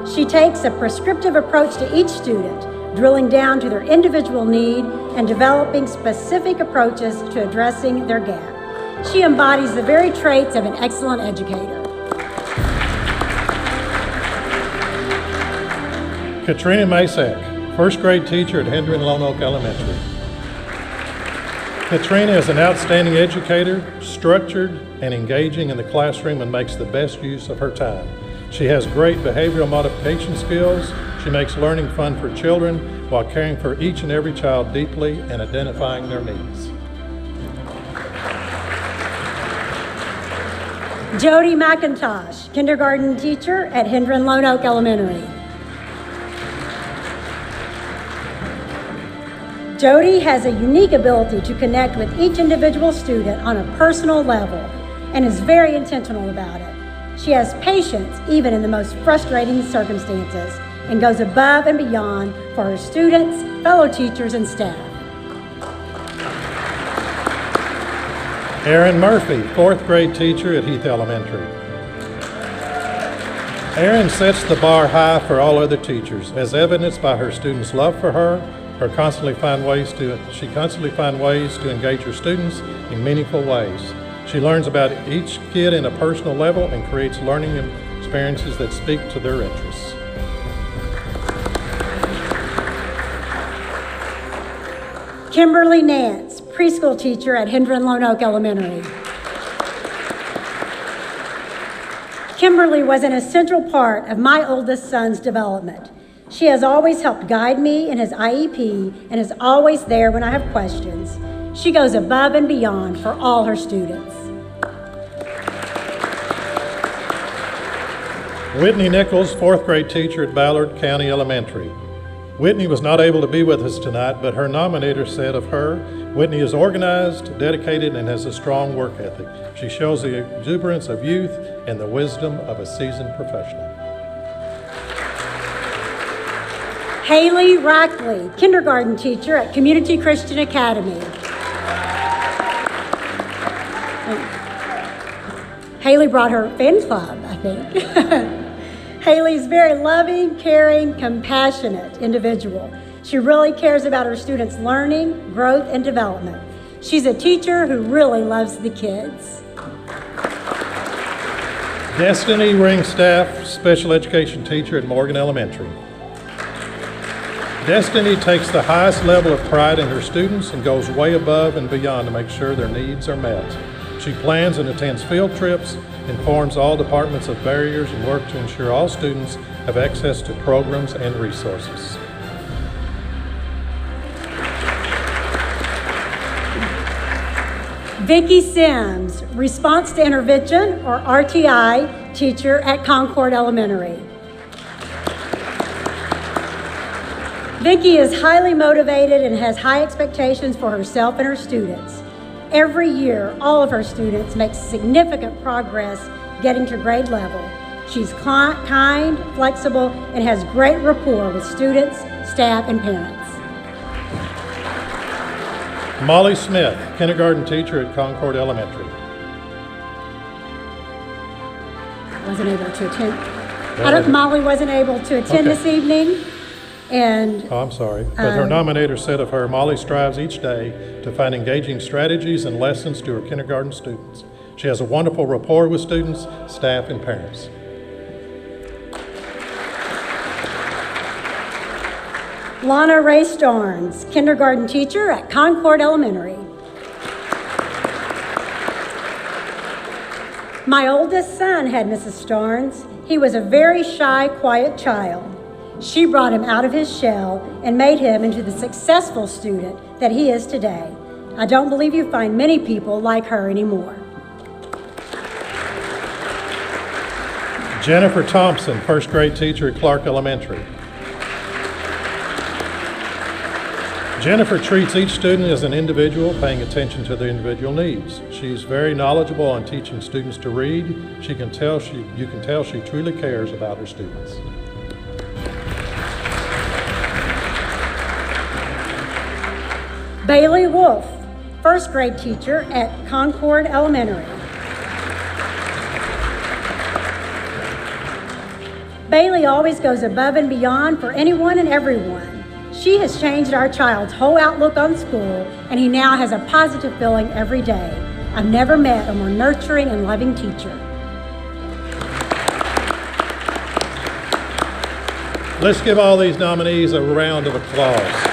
She takes a prescriptive approach to each student, drilling down to their individual need and developing specific approaches to addressing their gap. She embodies the very traits of an excellent educator. Katrina Masak, first grade teacher at Hendron Lone Oak Elementary. Katrina is an outstanding educator, structured and engaging in the classroom, and makes the best use of her time. She has great behavioral modification skills. She makes learning fun for children while caring for each and every child deeply and identifying their needs. Jody McIntosh, kindergarten teacher at Hendron Lone Oak Elementary. Jody has a unique ability to connect with each individual student on a personal level and is very intentional about it. She has patience even in the most frustrating circumstances and goes above and beyond for her students, fellow teachers, and staff. Erin Murphy, fourth grade teacher at Heath Elementary. Erin sets the bar high for all other teachers, as evidenced by her students' love for her. She constantly finds ways to engage her students in meaningful ways. She learns about each kid in a personal level and creates learning experiences that speak to their interests. Kimberly Nance, preschool teacher at Hendron Lone Oak Elementary. Kimberly was an essential part of my oldest son's development. She has always helped guide me in his IEP and is always there when I have questions. She goes above and beyond for all her students. Whitney Nichols, fourth grade teacher at Ballard County Elementary. Whitney was not able to be with us tonight, but her nominator said of her, Whitney is organized, dedicated, and has a strong work ethic. She shows the exuberance of youth and the wisdom of a seasoned professional. Haley Rackley, kindergarten teacher at Community Christian Academy. Haley brought her fan club, I think. Haley's very loving, caring, compassionate individual. She really cares about her students' learning, growth, and development. She's a teacher who really loves the kids. Destiny Ringstaff, special education teacher at Morgan Elementary. Destiny takes the highest level of pride in her students and goes way above and beyond to make sure their needs are met. She plans and attends field trips, informs all departments of barriers, and works to ensure all students have access to programs and resources. Vicki Sims, response to intervention or RTI teacher at Concord Elementary. Vicki is highly motivated and has high expectations for herself and her students. Every year, all of her students make significant progress getting to grade level. She's kind, flexible, and has great rapport with students, staff, and parents. Molly Smith, kindergarten teacher at Concord Elementary. Wasn't able to attend. Molly wasn't able to attend this evening. And Oh, I'm sorry. But her nominator said of her, Molly strives each day to find engaging strategies and lessons to her kindergarten students. She has a wonderful rapport with students, staff, and parents. Lana Ray Starnes, kindergarten teacher at Concord Elementary. My oldest son had Mrs. Starnes. He was a very shy, quiet child. She brought him out of his shell and made him into the successful student that he is today. I don't believe you find many people like her anymore. Jennifer Thompson, first grade teacher at Clark Elementary. Jennifer treats each student as an individual, paying attention to their individual needs. She's very knowledgeable on teaching students to read. You can tell she truly cares about her students. Bailey Wolf, first grade teacher at Concord Elementary. Bailey always goes above and beyond for anyone and everyone. She has changed our child's whole outlook on school, and he now has a positive feeling every day. I've never met a more nurturing and loving teacher. Let's give all these nominees a round of applause.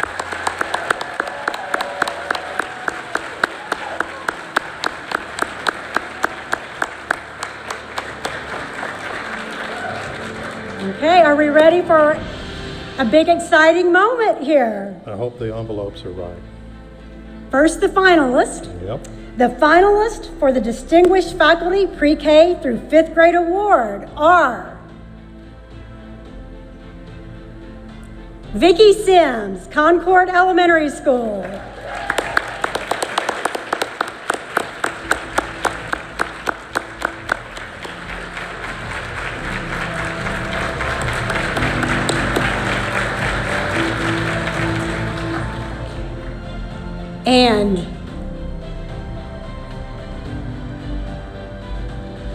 Okay, are we ready for a big exciting moment here? I hope the envelopes are right. First, the finalist. Yep. The finalists for the Distinguished Faculty Pre-K through 5th Grade Award are Vicki Sims, Concord Elementary School. And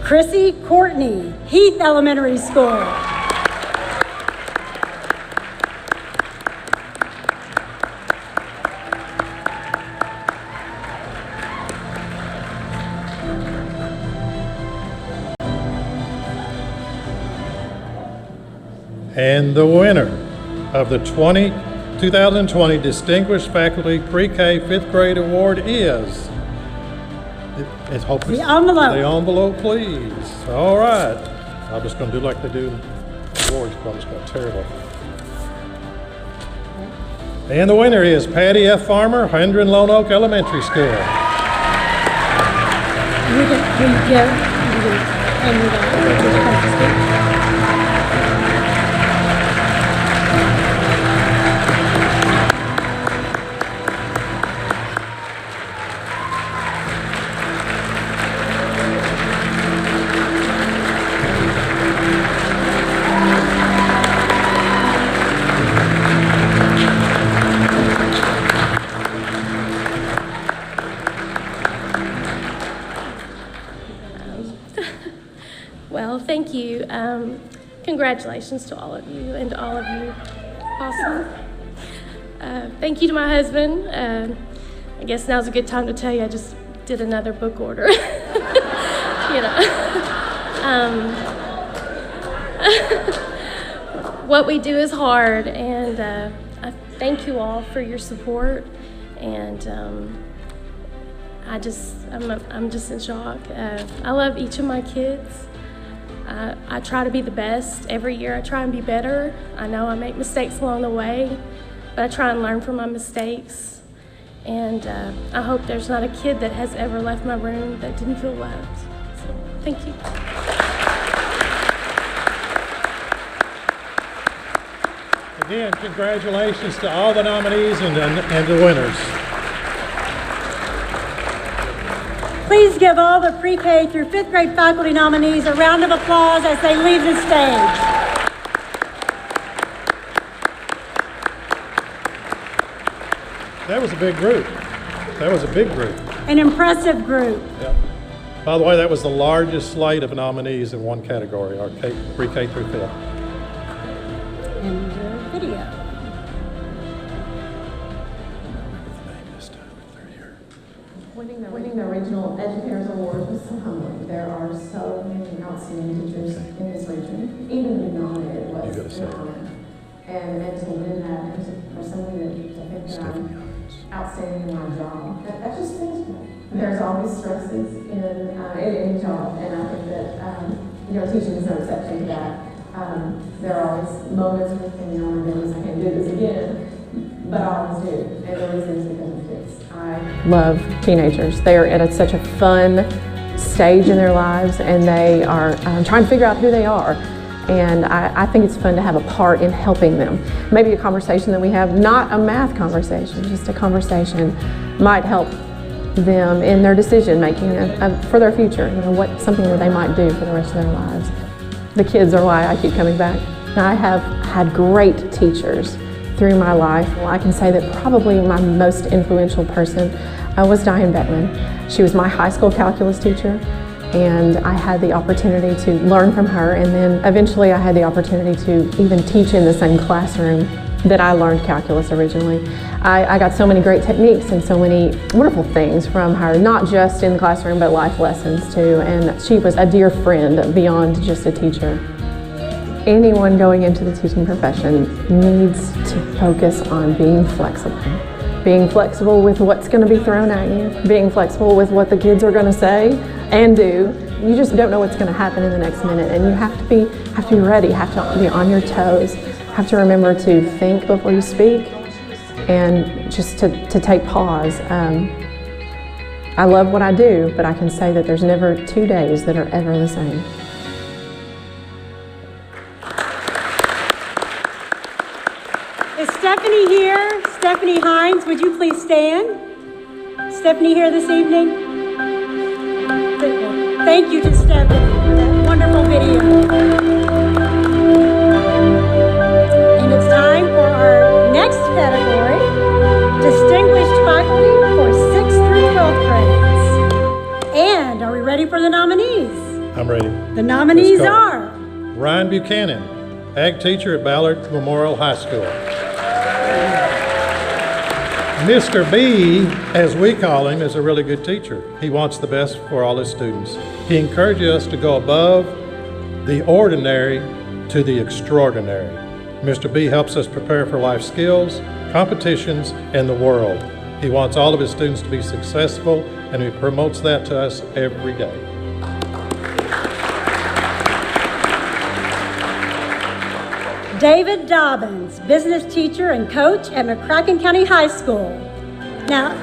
Chrissy Courtney, Heath Elementary School. And the winner of the 2020 Distinguished Faculty Pre-K 5th Grade Award is, The envelope. The envelope, please. All right. I'm just going to do like they do in awards, but I'm just going to tear it up. And the winner is Patty F. Farmer, Hendron Lone Oak Elementary School. You can hand me that. Well, thank you. Congratulations to all of you and to all of you. Awesome. Thank you to my husband. I guess now's a good time to tell you I just did another book order. What we do is hard, and I thank you all for your support. And I'm just in shock. I love each of my kids. I try to be the best. Every year I try and be better. I know I make mistakes along the way, but I try and learn from my mistakes. And I hope there's not a kid that has ever left my room that didn't feel loved. So, thank you. Again, congratulations to all the nominees and the winners. Please give all the pre-K through 5th grade faculty nominees a round of applause as they leave the stage. That was a big group. That was a big group. An impressive group. Yep. By the way, that was the largest slate of nominees in one category, our pre-K through 5th. And the video. Winning the Regional Educators Award was so humbling. There are so many outstanding teachers in this region. Even to be nominated was an honor. And to win that, and for somebody to think that I'm outstanding in my job, that just feels good. There's always stresses in any job, and I think that teaching is no exception to that. There are always moments when you think, oh my goodness, I can't do this again, but I always do, and the reason is because of kids. I love teenagers. They are at such a fun stage in their lives, and they are trying to figure out who they are. And I think it's fun to have a part in helping them. Maybe a conversation that we have, not a math conversation, just a conversation, might help them in their decision making for their future. Something that they might do for the rest of their lives. The kids are why I keep coming back. I have had great teachers through my life. Well, I can say that probably my most influential person was Diane Beckman. She was my high school calculus teacher, and I had the opportunity to learn from her, and then eventually I had the opportunity to even teach in the same classroom that I learned calculus originally. I got so many great techniques and so many wonderful things from her, not just in the classroom, but life lessons too, and she was a dear friend beyond just a teacher. Anyone going into the teaching profession needs to focus on being flexible. Being flexible with what's going to be thrown at you, being flexible with what the kids are going to say and do, you just don't know what's going to happen in the next minute, and you have to be ready, have to be on your toes, have to remember to think before you speak, and just to take pause. I love what I do, but I can say that there's never 2 days that are ever the same. Is Stephanie here? Stephanie Hines, would you please stand? Stephanie here this evening? Thank you to Stephanie for that wonderful video. And it's time for our next category, Distinguished Faculty for 6th through 12th grades. And are we ready for the nominees? I'm ready. The nominees Let's go. are Ryan Buchanan, ag teacher at Ballard Memorial High School. Mr. B, as we call him, is a really good teacher. He wants the best for all his students. He encourages us to go above the ordinary to the extraordinary. Mr. B helps us prepare for life skills, competitions, and the world. He wants all of his students to be successful, and he promotes that to us every day. David Dobbins, business teacher and coach at McCracken County High School. Now,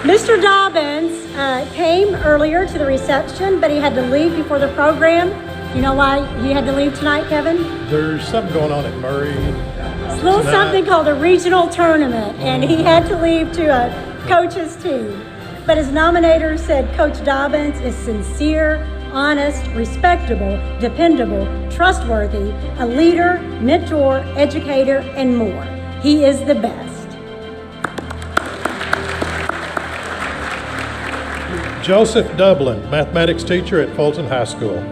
Mr. Dobbins came earlier to the reception, but he had to leave before the program. You know why he had to leave tonight, Kevin? There's something going on at Murray. It's a little tonight. something called a regional tournament, and he had to leave to coach his team. But his nominator said Coach Dobbins is sincere, honest, respectable, dependable, trustworthy, a leader, mentor, educator, and more. He is the best. Joseph Dublin, mathematics teacher at Fulton High School.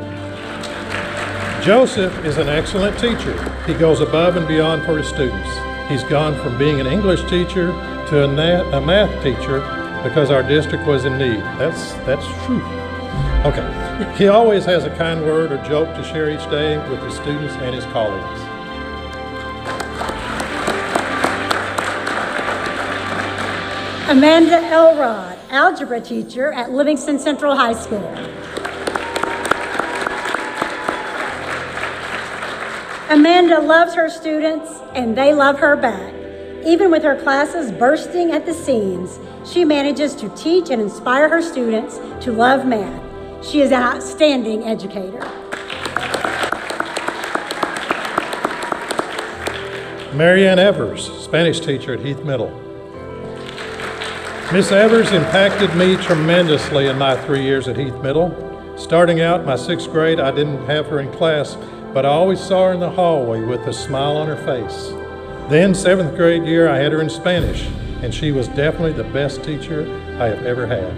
Joseph is an excellent teacher. He goes above and beyond for his students. He's gone from being an English teacher to a math teacher because our district was in need. That's true. Okay. He always has a kind word or joke to share each day with his students and his colleagues. Amanda Elrod, algebra teacher at Livingston Central High School. Amanda loves her students and they love her back. Even with her classes bursting at the seams, she manages to teach and inspire her students to love math. She is an outstanding educator. Marianne Evers, Spanish teacher at Heath Middle. Miss Evers impacted me tremendously in my 3 years at Heath Middle. Starting out my 6th grade, I didn't have her in class, but I always saw her in the hallway with a smile on her face. Then 7th grade year, I had her in Spanish, and she was definitely the best teacher I have ever had.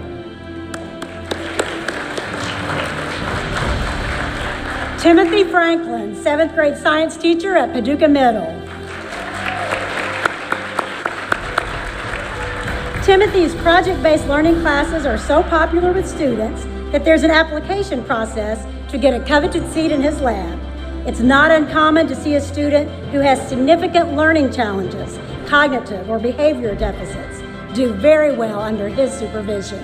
Timothy Franklin, 7th grade science teacher at Paducah Middle. Timothy's project-based learning classes are so popular with students that there's an application process to get a coveted seat in his lab. It's not uncommon to see a student who has significant learning challenges, cognitive or behavior deficits, do very well under his supervision.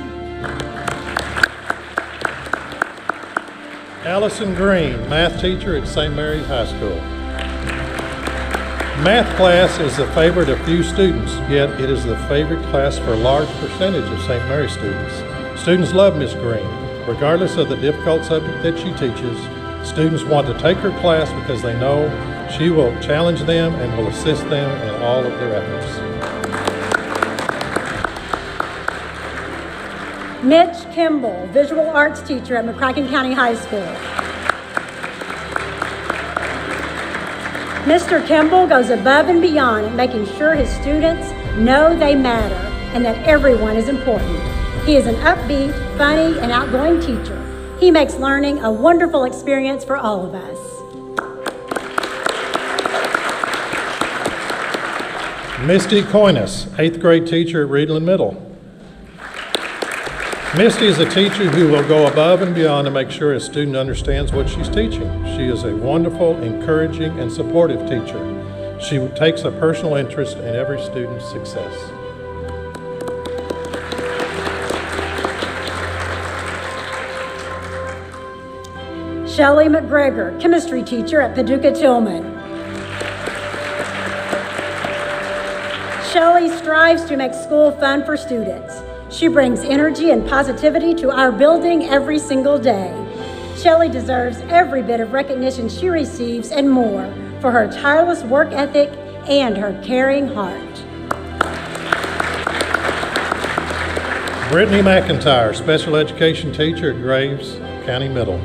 Allison Green, math teacher at St. Mary's High School. Math class is the favorite of few students, yet it is the favorite class for a large percentage of St. Mary's students. Students love Miss Green. Regardless of the difficult subject that she teaches, students want to take her class because they know she will challenge them and will assist them in all of their efforts. Mitch Kimball, visual arts teacher at McCracken County High School. Mr. Kimball goes above and beyond in making sure his students know they matter and that everyone is important. He is an upbeat, funny, and outgoing teacher. He makes learning a wonderful experience for all of us. Misty Coynes, 8th grade teacher at Reedland Middle. Misty is a teacher who will go above and beyond to make sure a student understands what she's teaching. She is a wonderful, encouraging, and supportive teacher. She takes a personal interest in every student's success. Shelley McGregor, chemistry teacher at Paducah Tillman. Shelley strives to make school fun for students. She brings energy and positivity to our building every single day. Shelley deserves every bit of recognition she receives and more for her tireless work ethic and her caring heart. Brittany McIntyre, special education teacher at Graves County Middle.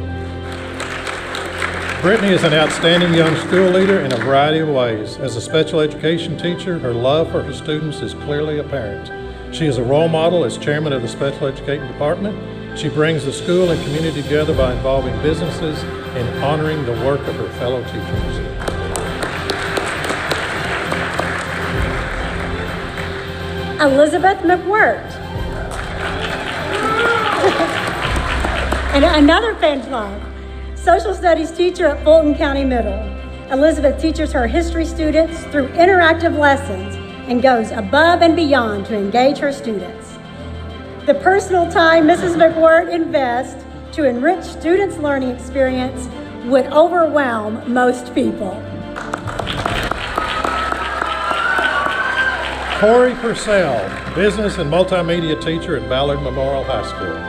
Brittany is an outstanding young school leader in a variety of ways. As a special education teacher, her love for her students is clearly apparent. She is a role model as chairman of the special education department. She brings the school and community together by involving businesses and honoring the work of her fellow teachers. Elizabeth McWhirt. And another fan club, social studies teacher at Fulton County Middle. Elizabeth teaches her history students through interactive lessons and goes above and beyond to engage her students. The personal time Mrs. McWhirt invests to enrich students' learning experience would overwhelm most people. Corey Purcell, business and multimedia teacher at Ballard Memorial High School.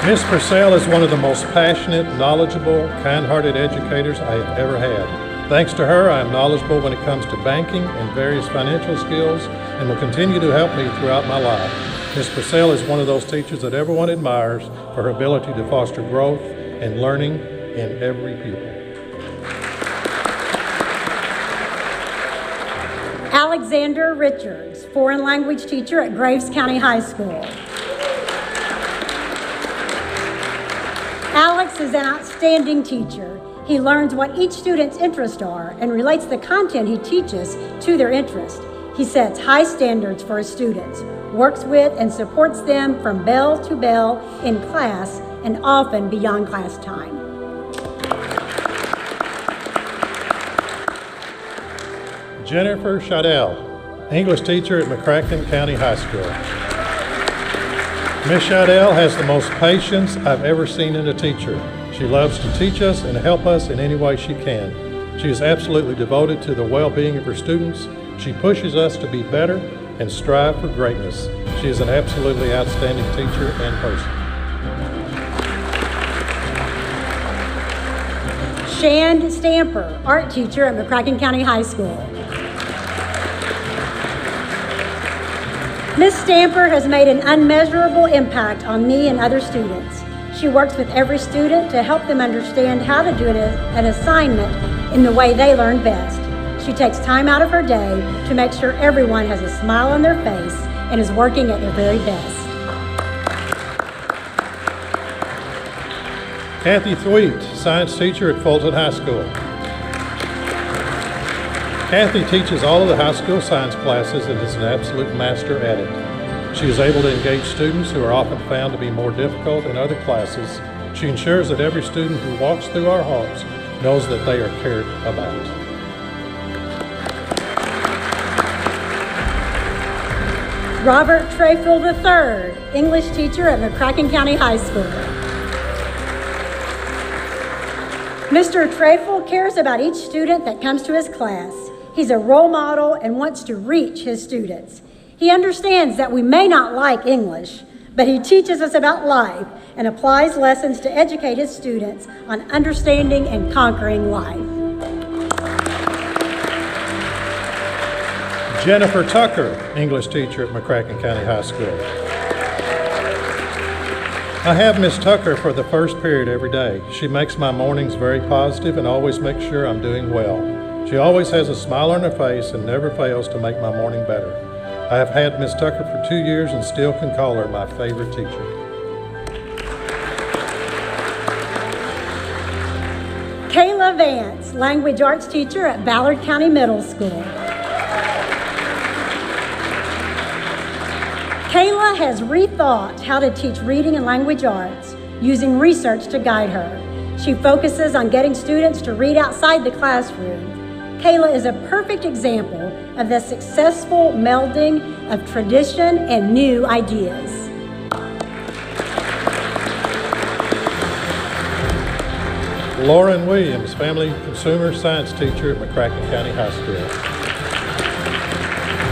Miss Purcell is one of the most passionate, knowledgeable, kind-hearted educators I have ever had. Thanks to her, I am knowledgeable when it comes to banking and various financial skills and will continue to help me throughout my life. Miss Purcell is one of those teachers that everyone admires for her ability to foster growth and learning in every pupil. Alexander Richards, foreign language teacher at Graves County High School. Alex is an outstanding teacher. He learns what each student's interests are and relates the content he teaches to their interest. He sets high standards for his students, works with and supports them from bell to bell in class and often beyond class time. Jennifer Shadell, English teacher at McCracken County High School. Miss Shadell has the most patience I've ever seen in a teacher. She loves to teach us and help us in any way she can. She is absolutely devoted to the well-being of her students. She pushes us to be better and strive for greatness. She is an absolutely outstanding teacher and person. Shand Stamper, art teacher at McCracken County High School. Ms. Stamper has made an unmeasurable impact on me and other students. She works with every student to help them understand how to do an assignment in the way they learn best. She takes time out of her day to make sure everyone has a smile on their face and is working at their very best. Kathy Thweet, science teacher at Fulton High School. Kathy teaches all of the high school science classes and is an absolute master at it. She is able to engage students who are often found to be more difficult in other classes. She ensures that every student who walks through our halls knows that they are cared about. Robert Trayfield III, English teacher at McCracken County High School. Mr. Trayfield cares about each student that comes to his class. He's a role model and wants to reach his students. He understands that we may not like English, but he teaches us about life and applies lessons to educate his students on understanding and conquering life. Jennifer Tucker, English teacher at McCracken County High School. I have Miss Tucker for the first period every day. She makes my mornings very positive and always makes sure I'm doing well. She always has a smile on her face and never fails to make my morning better. I have had Miss Tucker for 2 years and still can call her my favorite teacher. Kayla Vance, language arts teacher at Ballard County Middle School. Kayla has rethought how to teach reading and language arts using research to guide her. She focuses on getting students to read outside the classroom. Kayla is a perfect example of the successful melding of tradition and new ideas. Lauren Williams, Family Consumer Science Teacher at McCracken County High School.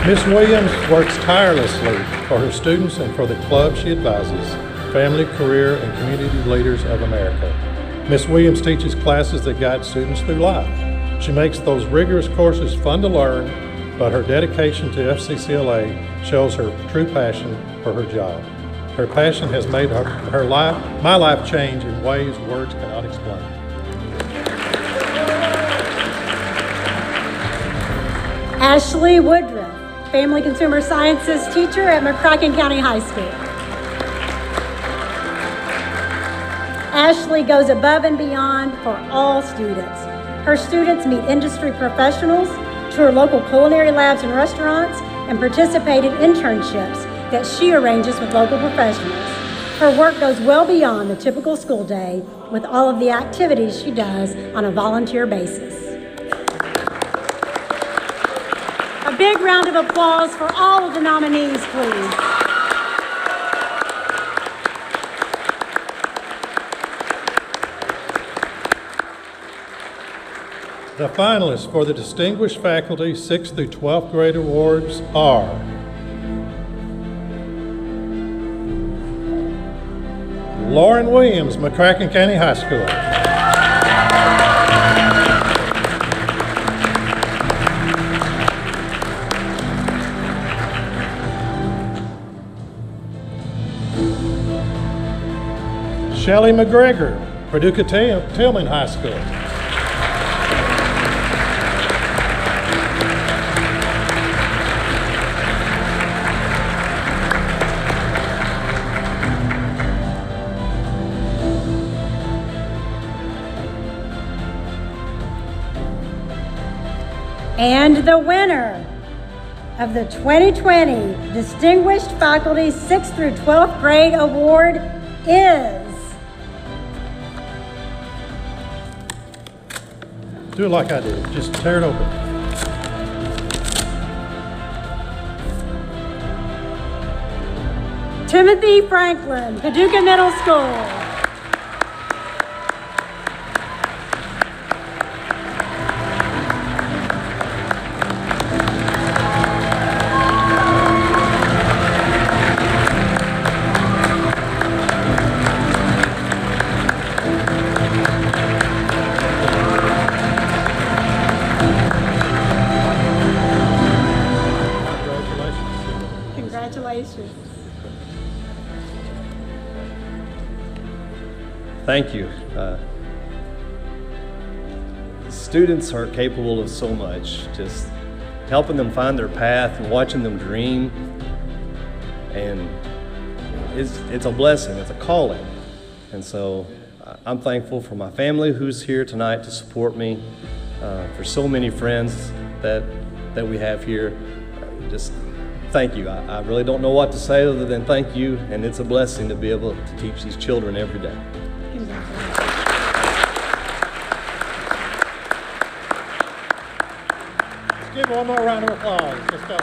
Ms. Williams works tirelessly for her students and for the club she advises, Family, Career, and Community Leaders of America. Ms. Williams teaches classes that guide students through life. She makes those rigorous courses fun to learn, but her dedication to FCCLA shows her true passion for her job. Her passion has made my life change in ways words cannot explain. Ashley Woodruff, Family Consumer Sciences teacher at McCracken County High School. Ashley goes above and beyond for all students. Her students meet industry professionals, tour local culinary labs and restaurants, and participate in internships that she arranges with local professionals. Her work goes well beyond the typical school day with all of the activities she does on a volunteer basis. A big round of applause for all of the nominees, please. The finalists for the Distinguished Faculty 6th through 12th grade awards are Lauren Williams, McCracken County High School. Shelley McGregor, Paducah Tillman High School. And the winner of the 2020 Distinguished Faculty 6th through 12th grade award is... Do it like I did, just tear it open. Timothy Franklin, Paducah Middle School. Congratulations. Thank you. Students are capable of so much, just helping them find their path and watching them dream. And it's a blessing, it's a calling. And so I'm thankful for my family who's here tonight to support me, for so many friends that we have here. Just thank you. I really don't know what to say other than thank you, and it's a blessing to be able to teach these children every day. Let's give one more round of applause. Let's go.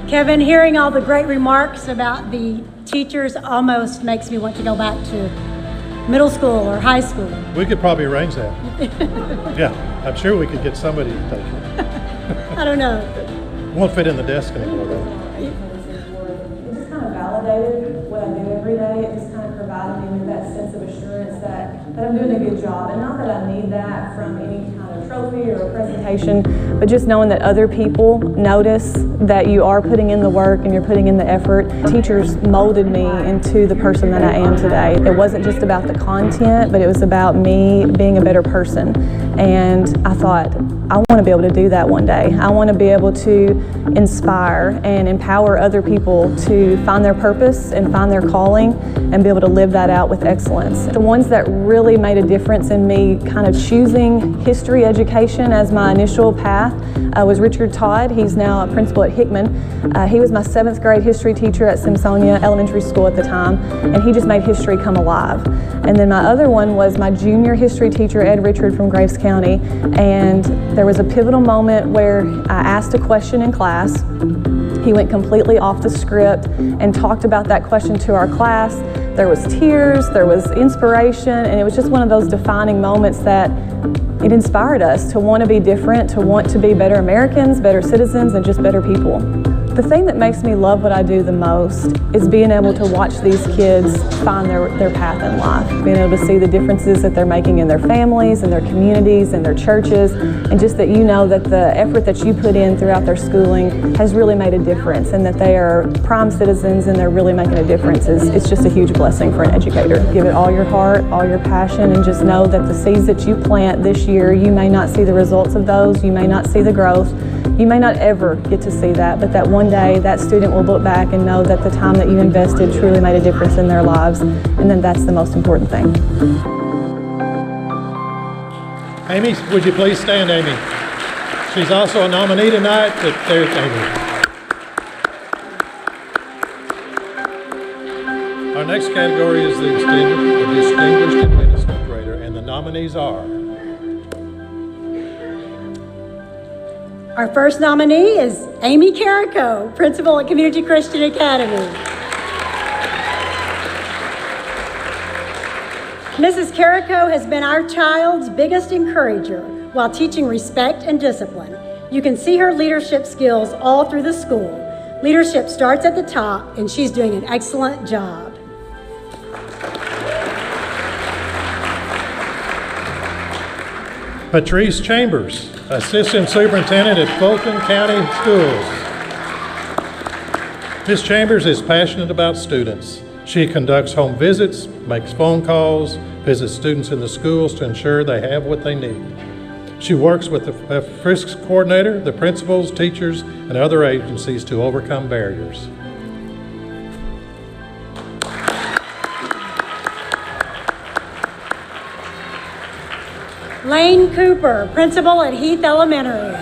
Kevin, hearing all the great remarks about the teachers almost makes me want to go back to middle school or high school. We could probably arrange that. Yeah, I'm sure we could get somebody to take it. I don't know. Won't fit in the desk anymore, though. It just kind of validated what I do every day. It just kind of provided me with that sense of assurance that I'm doing a good job. And not that I need that from any kind of trophy or presentation, but just knowing that other people notice that you are putting in the work and you're putting in the effort. Teachers molded me into the person that I am today. It wasn't just about the content, but it was about me being a better person. And I thought, I want to be able to do that one day. I want to be able to inspire and empower other people to find their purpose and find their calling and be able to live that out with excellence. The ones that really made a difference in me kind of choosing history education as my initial path was Richard Todd. He's now a principal at Hickman. He was my 7th grade history teacher at Simsonia Elementary School at the time, and he just made history come alive. And then my other one was my junior history teacher, Ed Richard from Graves County, and there was a pivotal moment where I asked a question in class. He went completely off the script and talked about that question to our class. There was tears, there was inspiration, and it was just one of those defining moments that it inspired us to want to be different, to want to be better Americans, better citizens, and just better people. The thing that makes me love what I do the most is being able to watch these kids find their path in life, being able to see the differences that they're making in their families, in their communities, in their churches, and just that you know that the effort that you put in throughout their schooling has really made a difference, and that they are prime citizens and they're really making a difference. It's just a huge blessing for an educator. Give it all your heart, all your passion, and just know that the seeds that you plant this year, you may not see the results of those, you may not see the growth, you may not ever get to see that, but that one day that student will look back and know that the time that you invested truly made a difference in their lives, and then that's the most important thing. Amy, would you please stand, Amy? She's also a nominee tonight, but there's Amy. Our next category is the Distinguished Administrator, and the nominees are Our first nominee is Amy Carrico, principal at Community Christian Academy. Mrs. Carrico has been our child's biggest encourager while teaching respect and discipline. You can see her leadership skills all through the school. Leadership starts at the top, and she's doing an excellent job. Patrice Chambers, Assistant Superintendent at Fulton County Schools. Ms. Chambers is passionate about students. She conducts home visits, makes phone calls, visits students in the schools to ensure they have what they need. She works with the FRISC coordinator, the principals, teachers, and other agencies to overcome barriers. Lane Cooper, principal at Heath Elementary.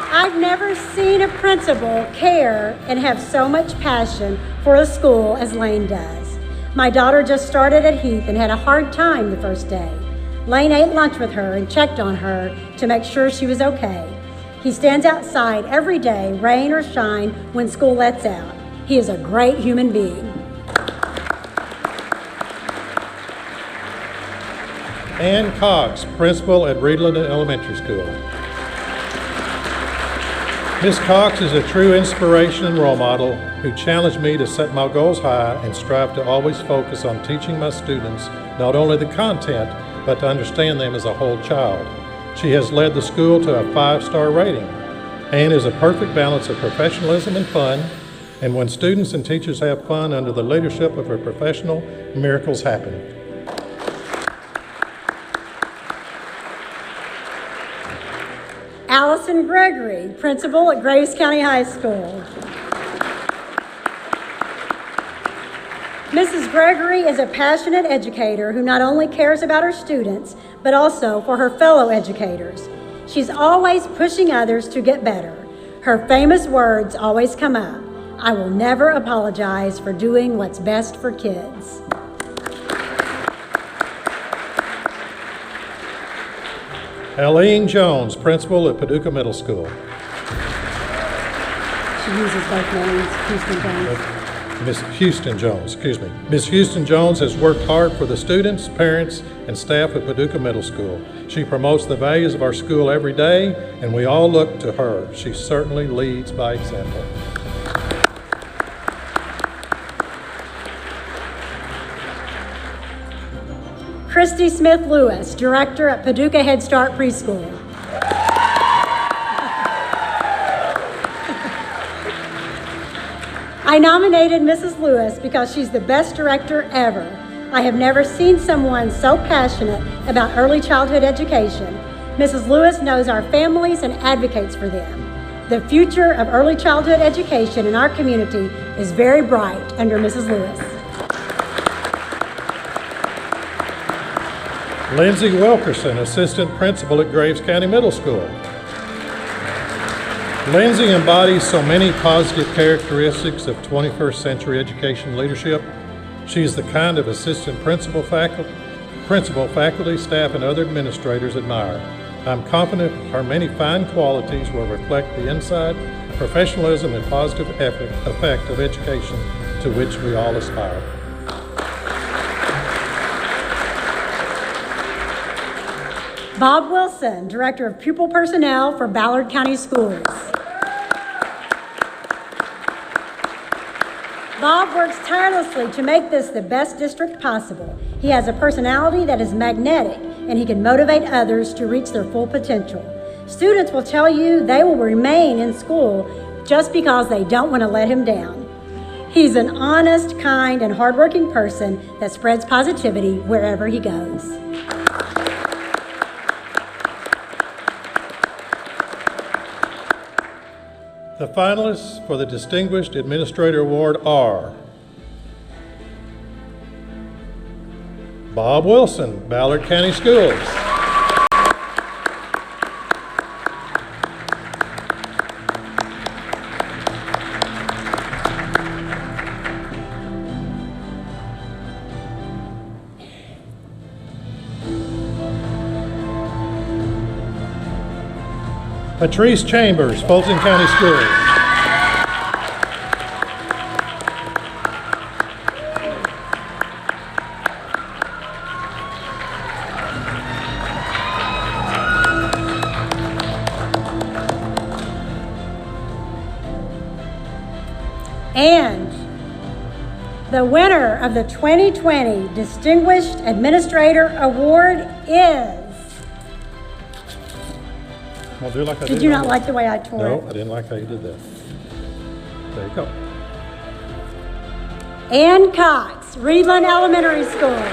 I've never seen a principal care and have so much passion for a school as Lane does. My daughter just started at Heath and had a hard time the first day. Lane ate lunch with her and checked on her to make sure she was okay. He stands outside every day, rain or shine, when school lets out. He is a great human being. Ann Cox, principal at Reedland Elementary School. Ms. Cox is a true inspiration and role model who challenged me to set my goals high and strive to always focus on teaching my students not only the content, but to understand them as a whole child. She has led the school to a 5-star rating. Ann is a perfect balance of professionalism and fun, and when students and teachers have fun under the leadership of a professional, miracles happen. Allison Gregory, principal at Graves County High School. Mrs. Gregory is a passionate educator who not only cares about her students, but also for her fellow educators. She's always pushing others to get better. Her famous words always come up: "I will never apologize for doing what's best for kids." Eileen Jones, principal at Paducah Middle School. She uses both names, Houston Jones. Ms. Houston Jones, excuse me. Ms. Houston Jones has worked hard for the students, parents, and staff at Paducah Middle School. She promotes the values of our school every day, and we all look to her. She certainly leads by example. Christy Smith Lewis, director at Paducah Head Start Preschool. I nominated Mrs. Lewis because she's the best director ever. I have never seen someone so passionate about early childhood education. Mrs. Lewis knows our families and advocates for them. The future of early childhood education in our community is very bright under Mrs. Lewis. Lindsay Wilkerson, Assistant Principal at Graves County Middle School. Lindsay embodies so many positive characteristics of 21st century education leadership. She's the kind of assistant principal, faculty, staff, and other administrators admire. I'm confident her many fine qualities will reflect the insight, professionalism, and positive effect of education to which we all aspire. Bob Wilson, Director of Pupil Personnel for Ballard County Schools. Bob works tirelessly to make this the best district possible. He has a personality that is magnetic, and he can motivate others to reach their full potential. Students will tell you they will remain in school just because they don't want to let him down. He's an honest, kind, and hardworking person that spreads positivity wherever he goes. The finalists for the Distinguished Administrator Award are Bob Wilson, Ballard County Schools. Patrice Chambers, Fulton County Schools. And the winner of the 2020 Distinguished Administrator Award is... I'll do like I Did you not like the way I tore it? No, I didn't like how you did that. There you go. Ann Cox, Reedland Elementary School.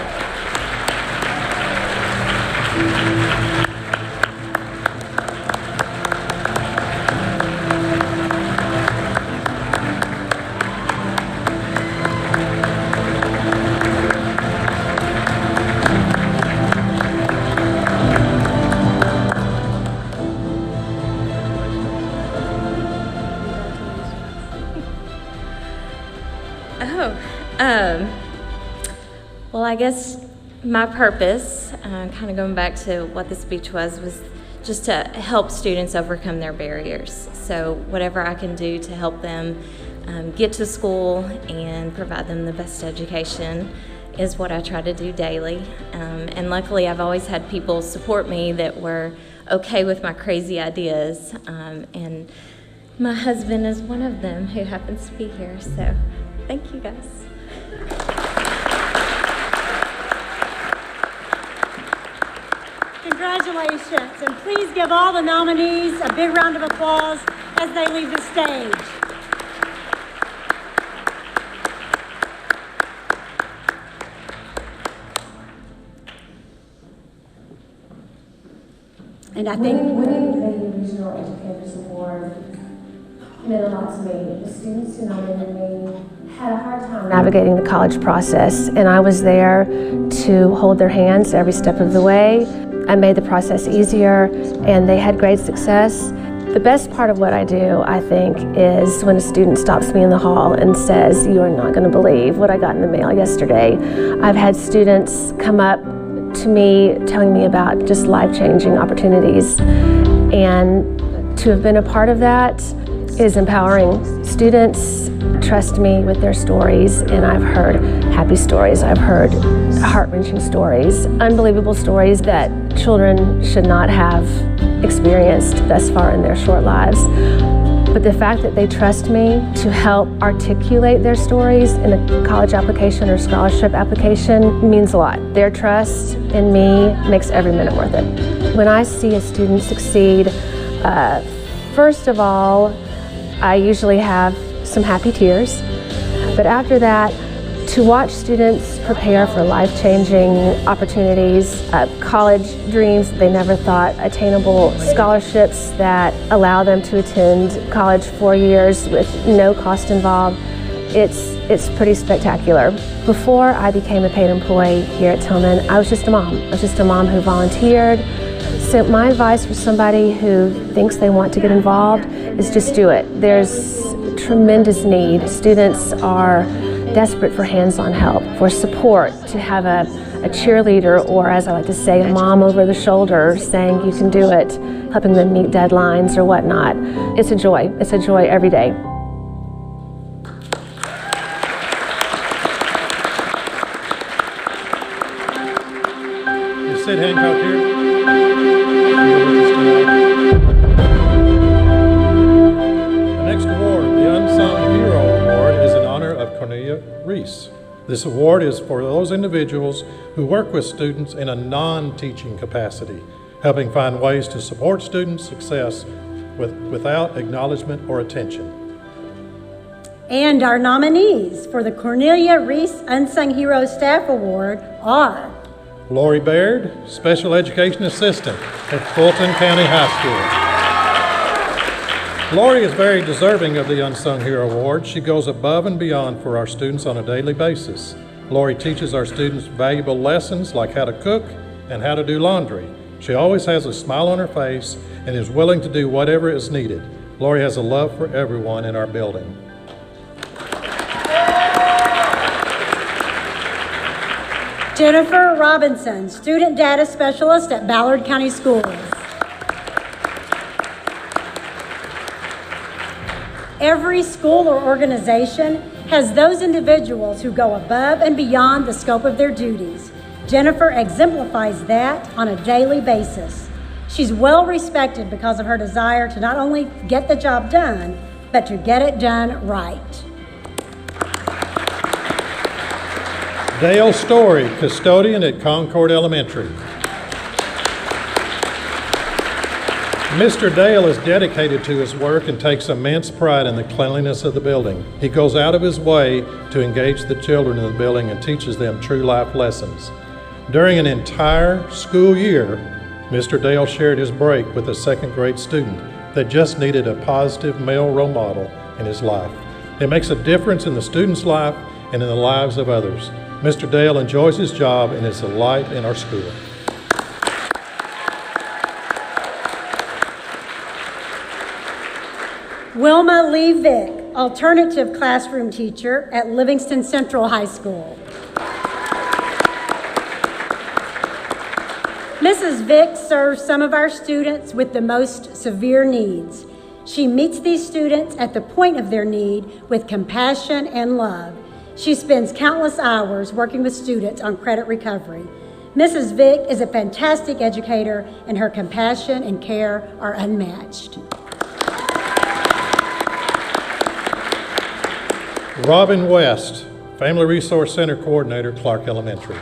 Well, I guess my purpose, kind of going back to what the speech was just to help students overcome their barriers. So whatever I can do to help them get to school and provide them the best education is what I try to do daily. And luckily, I've always had people support me that were okay with my crazy ideas. And my husband is one of them who happens to be here. So thank you, guys. Congratulations, and please give all the nominees a big round of applause as they leave the stage. And I think winning the Regional Educators Award meant a lot to me. The students who nominated me had a hard time navigating the college process, and I was there to hold their hands every step of the way. I made the process easier, and they had great success. The best part of what I do, I think, is when a student stops me in the hall and says, "You are not going to believe what I got in the mail yesterday." I've had students come up to me telling me about just life-changing opportunities, and to have been a part of that is empowering. Students trust me with their stories, and I've heard happy stories, I've heard heart-wrenching stories, unbelievable stories that children should not have experienced thus far in their short lives. But the fact that they trust me to help articulate their stories in a college application or scholarship application means a lot. Their trust in me makes every minute worth it. When I see a student succeed, first of all, I usually have some happy tears. But after that, to watch students prepare for life-changing opportunities, college dreams they never thought attainable, scholarships that allow them to attend college 4 years with no cost involved, it's It's pretty spectacular. Before I became a paid employee here at Tillman, I was just a mom. I was just a mom who volunteered. So my advice for somebody who thinks they want to get involved is just do it. There's tremendous need. Students are desperate for hands-on help, for support, to have a cheerleader, or as I like to say, a mom over the shoulder saying you can do it, helping them meet deadlines or whatnot. It's a joy. It's a joy every day. Sid Hancock here. The next award, the Unsung Hero Award, is in honor of Cornelia Reese. This award is for those individuals who work with students in a non-teaching capacity, helping find ways to support student success without acknowledgement or attention. And our nominees for the Cornelia Reese Unsung Hero Staff Award are Lori Baird, Special Education Assistant at Fulton County High School. Lori is very deserving of the Unsung Hero Award. She goes above and beyond for our students on a daily basis. Lori teaches our students valuable lessons like how to cook and how to do laundry. She always has a smile on her face and is willing to do whatever is needed. Lori has a love for everyone in our building. Jennifer Robinson, Student Data Specialist at Ballard County Schools. Every school or organization has those individuals who go above and beyond the scope of their duties. Jennifer exemplifies that on a daily basis. She's well respected because of her desire to not only get the job done, but to get it done right. Dale Story, custodian at Concord Elementary. Mr. Dale is dedicated to his work and takes immense pride in the cleanliness of the building. He goes out of his way to engage the children in the building and teaches them true life lessons. During an entire school year, Mr. Dale shared his break with a second grade student that just needed a positive male role model in his life. It makes a difference in the student's life and in the lives of others. Mr. Dale enjoys his job and is a light in our school. Wilma Lee Vick, alternative classroom teacher at Livingston Central High School. Mrs. Vick serves some of our students with the most severe needs. She meets these students at the point of their need with compassion and love. She spends countless hours working with students on credit recovery. Mrs. Vick is a fantastic educator, and her compassion and care are unmatched. Robin West, Family Resource Center Coordinator, Clark Elementary.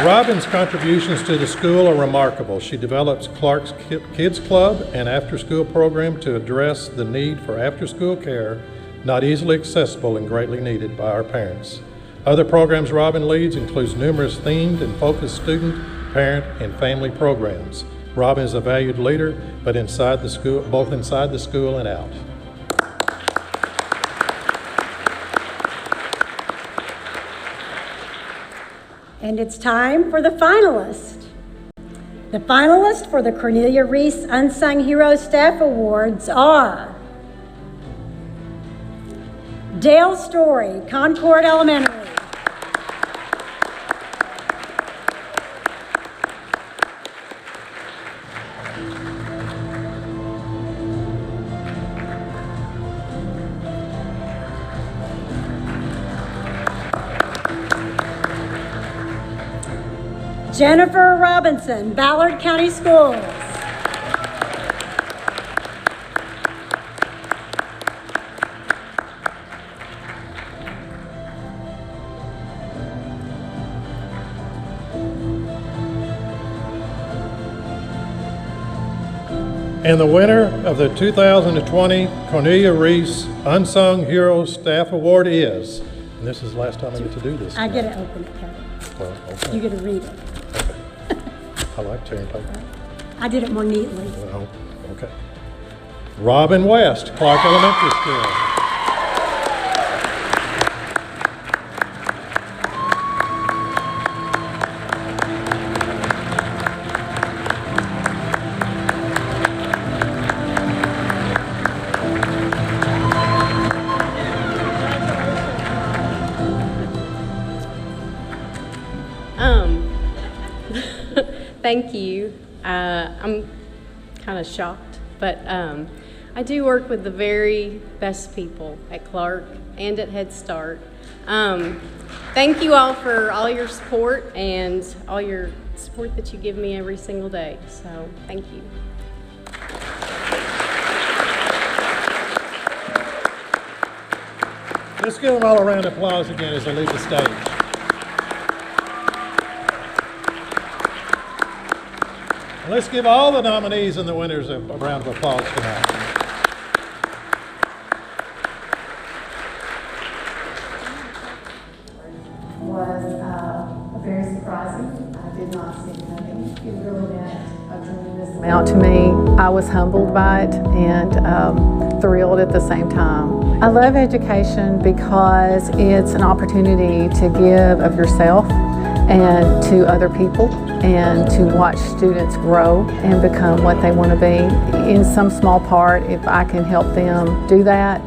Robin's contributions to the school are remarkable. She develops Clark's Kids Club and after-school program to address the need for after-school care, not easily accessible and greatly needed by our parents. Other programs Robin leads includes numerous themed and focused student, parent, and family programs. Robin is a valued leader, but inside the school, both inside the school and out. And it's time for the finalists. The finalists for the Cornelia Reese Unsung Hero Staff Awards are Dale Story, Concord Elementary. Jennifer Robinson, Ballard County Schools. And the winner of the 2020 Cornelia Reese Unsung Hero Staff Award is, and this is the last time I get to do this. I get to open it, Kevin. Well, okay. You get to read it. I like tearing paper. I did it more neatly. Well, okay. Robin West, Clark Elementary School. Thank you. I'm kind of shocked, but I do work with the very best people at Clark and at Head Start. Thank you all for all your support and all your support that you give me every single day. So thank you. Let's give them all a round of applause again as they leave the stage. And let's give all the nominees and the winners a round of applause tonight. Was very surprising. I did not see it coming. It really meant a tremendous amount to me. I was humbled by it and thrilled at the same time. I love education because it's an opportunity to give of yourself and to other people and to watch students grow and become what they want to be. In some small part, if I can help them do that,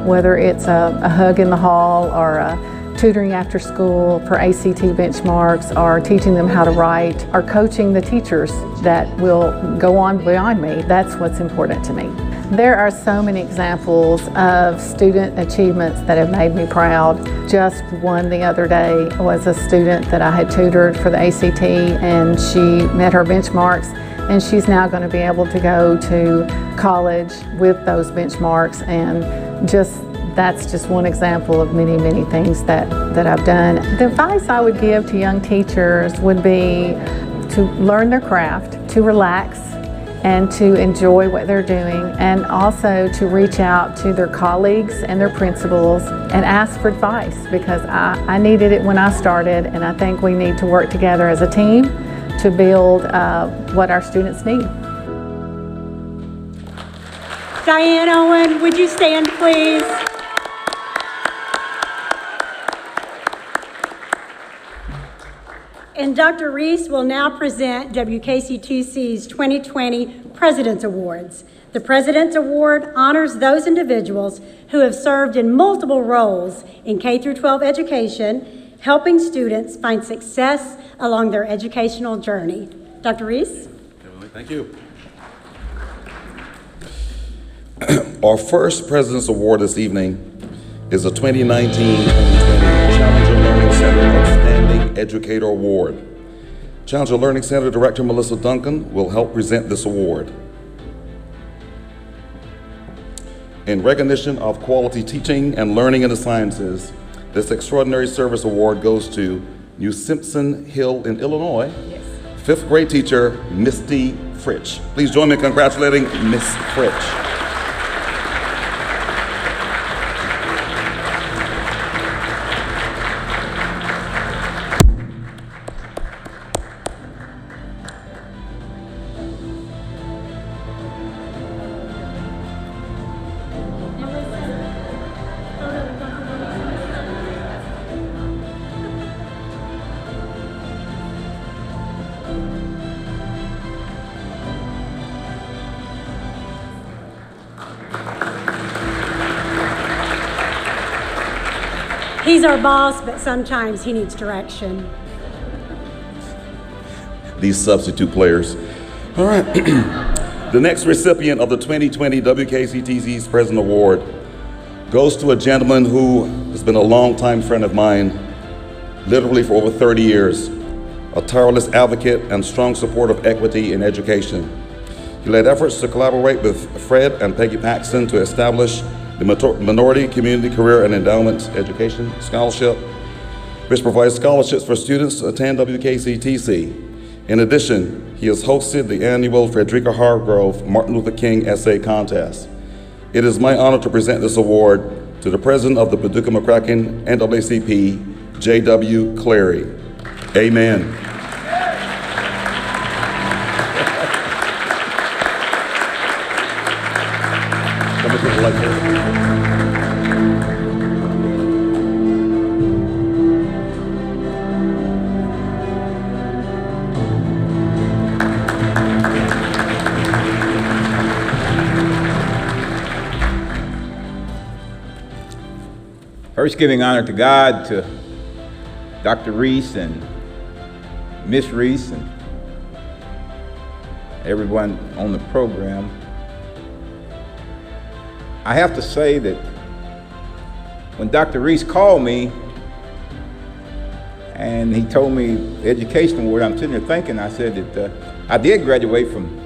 whether it's a hug in the hall or a tutoring after school for ACT benchmarks, or teaching them how to write, or coaching the teachers that will go on beyond me, that's what's important to me. There are so many examples of student achievements that have made me proud. Just one the other day was a student that I had tutored for the ACT, and she met her benchmarks, and she's now going to be able to go to college with those benchmarks, and that's just one example of many, many things that I've done. The advice I would give to young teachers would be to learn their craft, to relax, and to enjoy what they're doing, and also to reach out to their colleagues and their principals and ask for advice, because I needed it when I started, and I think we need to work together as a team to build what our students need. Diane Owen, would you stand, please? And Dr. Reese will now present WKCTC's 2020 President's Awards. The President's Award honors those individuals who have served in multiple roles in K-12 education, helping students find success along their educational journey. Dr. Reese? Thank you. Our first President's Award this evening is the 2019-2020 Challenger Learning Center Outstanding Educator Award. Challenger Learning Center Director Melissa Duncan will help present this award. In recognition of quality teaching and learning in the sciences, this extraordinary service award goes to New Simpson Hill in Illinois, fifth grade teacher, Misty Fritch. Please join me in congratulating Miss Fritch. He's our boss, but sometimes he needs direction. These substitute players. All right. The next recipient of the 2020 WKCTC's President Award goes to a gentleman who has been a longtime friend of mine, literally for over 30 years, a tireless advocate and strong supporter of equity in education. He led efforts to collaborate with Fred and Peggy Paxton to establish the Minority Community Career and Endowment Education Scholarship, which provides scholarships for students to attend WKCTC. In addition, he has hosted the annual Frederica Hargrove Martin Luther King Essay Contest. It is my honor to present this award to the President of the Paducah McCracken NAACP, J.W. Clary. Amen. First, giving honor to God, to Dr. Reese and Miss Reese and everyone on the program. I have to say that when Dr. Reese called me and he told me the education award, I'm sitting there thinking, I said that I did graduate from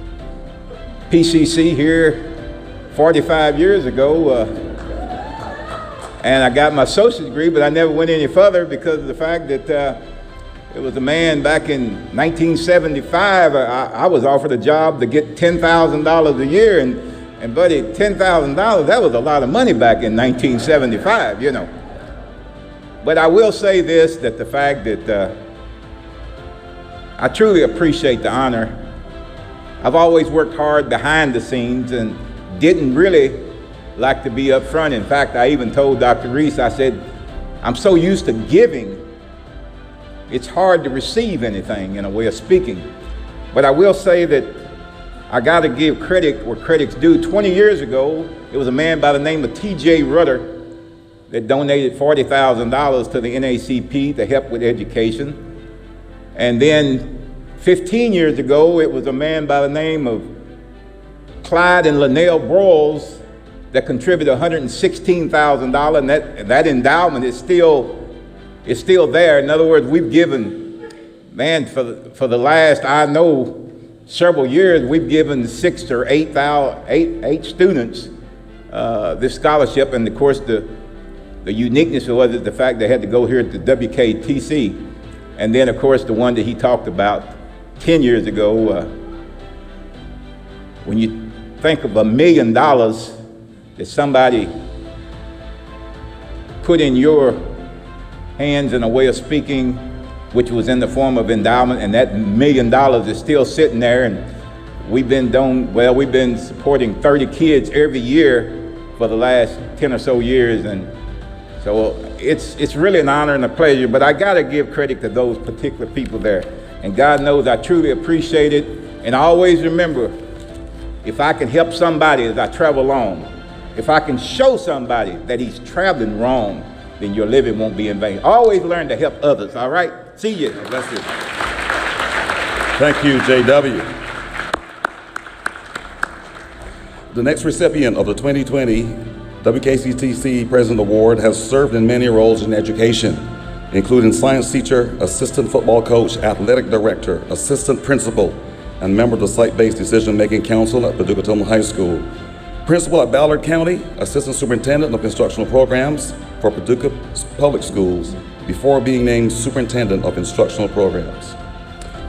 PCC here 45 years ago, and I got my associate's degree, but I never went any further because of the fact that it was a man back in 1975, I was offered a job to get $10,000 a year, and buddy, $10,000, that was a lot of money back in 1975, you know. But I will say this, that the fact that I truly appreciate the honor. I've always worked hard behind the scenes and didn't really like to be up front. In fact, I even told Dr. Reese, I said, I'm so used to giving, it's hard to receive anything, in a way of speaking. But I will say that I got to give credit where credit's due. 20 years ago, it was a man by the name of T.J. Rutter that donated $40,000 to the NACP to help with education. And then 15 years ago, it was a man by the name of Clyde and Linnell Broyles that contributed $116,000, and that endowment is still there. In other words, we've given, man, for the last, I know, several years, we've given 6 or 8 students this scholarship, and of course the uniqueness was the fact they had to go here to WKTC, and then of course the one that he talked about 10 years ago. When you think of $1 million that somebody put in your hands, in a way of speaking, which was in the form of endowment, and that $1 million is still sitting there, and we've been supporting 30 kids every year for the last 10 or so years, and so it's really an honor and a pleasure. But I gotta give credit to those particular people there, and God knows I truly appreciate it. And I always remember, if I can help somebody as I travel along, if I can show somebody that he's traveling wrong, then your living won't be in vain. Always learn to help others, all right? See you. Bless you. Thank you, J.W. The next recipient of the 2020 WKCTC President Award has served in many roles in education, including science teacher, assistant football coach, athletic director, assistant principal, and member of the Site-Based Decision-Making Council at Paducah-Tillman High School. Principal at Ballard County, assistant superintendent of instructional programs for Paducah Public Schools, before being named superintendent of instructional programs.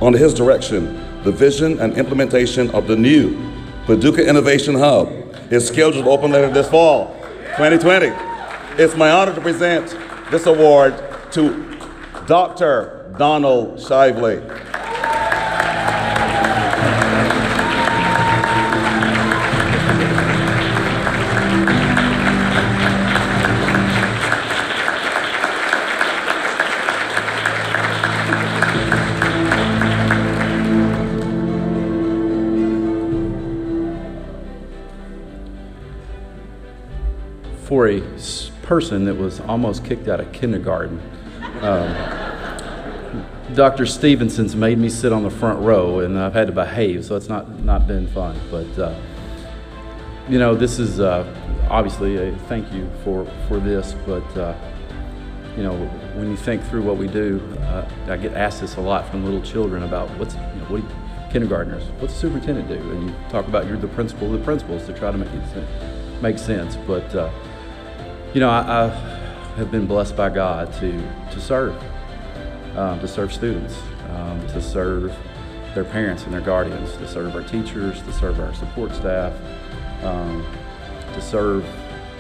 Under his direction, the vision and implementation of the new Paducah Innovation Hub is scheduled to open later this fall, 2020. It's my honor to present this award to Dr. Donald Shively. For a person that was almost kicked out of kindergarten, Dr. Stevenson's made me sit on the front row, and I've had to behave, so it's not been fun. But you know, this is obviously a thank you for this. But you know, when you think through what we do, I get asked this a lot from little children about kindergartners. What's the superintendent do? And you talk about you're the principal of the principals to try to make sense. But you know, I have been blessed by God to serve students, to serve their parents and their guardians, to serve our teachers, to serve our support staff, to serve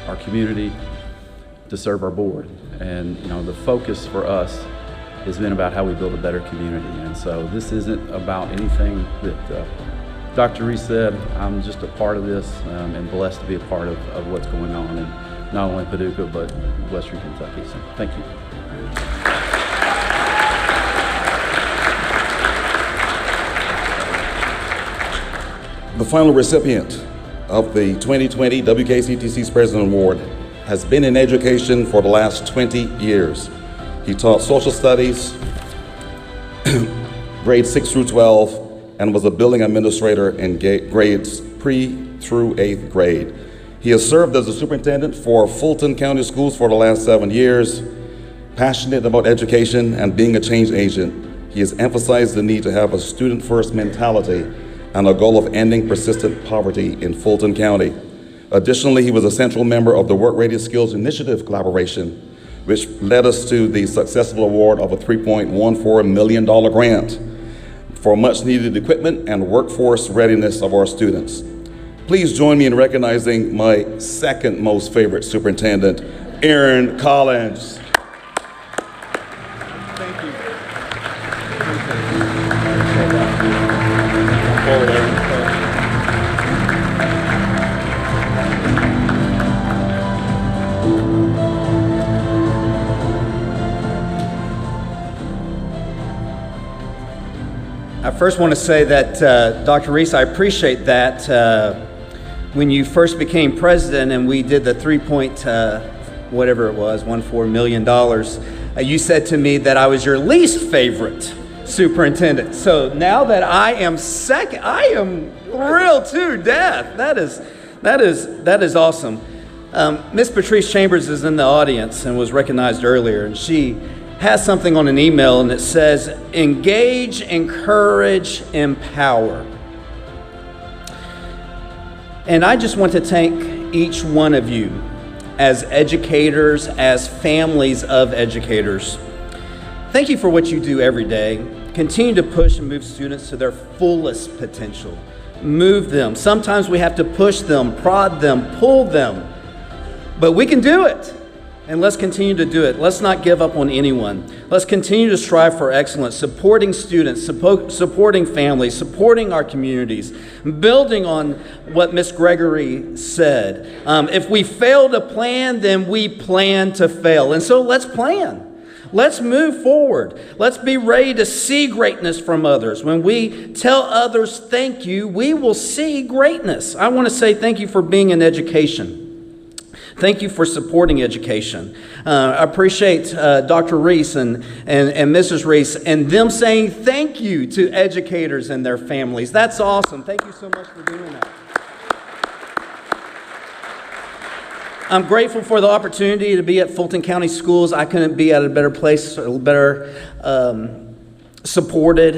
our community, to serve our board. And you know, the focus for us has been about how we build a better community. And so this isn't about anything that Dr. Reese said. I'm just a part of this and blessed to be a part of what's going on in not only Paducah, but Western Kentucky. So thank you. The final recipient of the 2020 WKCTC's President Award has been in education for the last 20 years. He taught social studies, grades 6 through 12, and was a building administrator in grades pre through 8th grade. He has served as a superintendent for Fulton County Schools for the last 7 years. Passionate about education and being a change agent, he has emphasized the need to have a student-first mentality and a goal of ending persistent poverty in Fulton County. Additionally, he was a central member of the Work Ready Skills Initiative collaboration, which led us to the successful award of a $3.14 million grant for much-needed equipment and workforce readiness of our students. Please join me in recognizing my second most favorite superintendent, Aaron Collins. Thank you. I first want to say that, Dr. Reese, I appreciate that when you first became president and we did the $3.14 million, you said to me that I was your least favorite superintendent. So now that I am second, I am thrilled to death. That is awesome. Miss Patrice Chambers is in the audience and was recognized earlier, and she has something on an email, and it says, engage, encourage, empower. And I just want to thank each one of you as educators, as families of educators. Thank you for what you do every day. Continue to push and move students to their fullest potential. Move them. Sometimes we have to push them, prod them, pull them, but we can do it. And let's continue to do it. Let's not give up on anyone. Let's continue to strive for excellence, supporting students, supporting families, supporting our communities, building on what Ms. Gregory said. If we fail to plan, then we plan to fail. And so let's plan. Let's move forward. Let's be ready to see greatness from others. When we tell others thank you, we will see greatness. I want to say thank you for being in education. Thank you for supporting education. I appreciate Dr. Reese and Mrs. Reese and them saying thank you to educators and their families. That's awesome. Thank you so much for doing that. I'm grateful for the opportunity to be at Fulton County Schools. I couldn't be at a better place, better supported,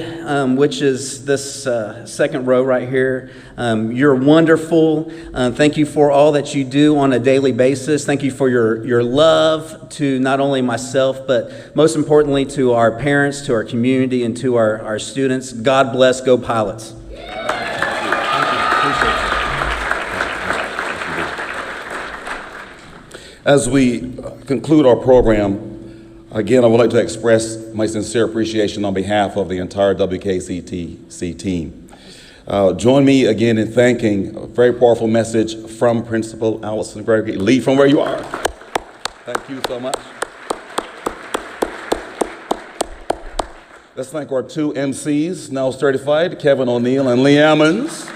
which is this second row right here. You're wonderful. Thank you for all that you do on a daily basis. Thank you for your love to not only myself, but most importantly to our parents, to our community, and to our students. God bless. Go Pilots. As we conclude our program, again, I would like to express my sincere appreciation on behalf of the entire WKCTC team. Join me again in thanking a very powerful message from Principal Allison Gregory. Lead from where you are. Thank you so much. Let's thank our two MCs, now certified, Kevin O'Neill and Lee Ammons.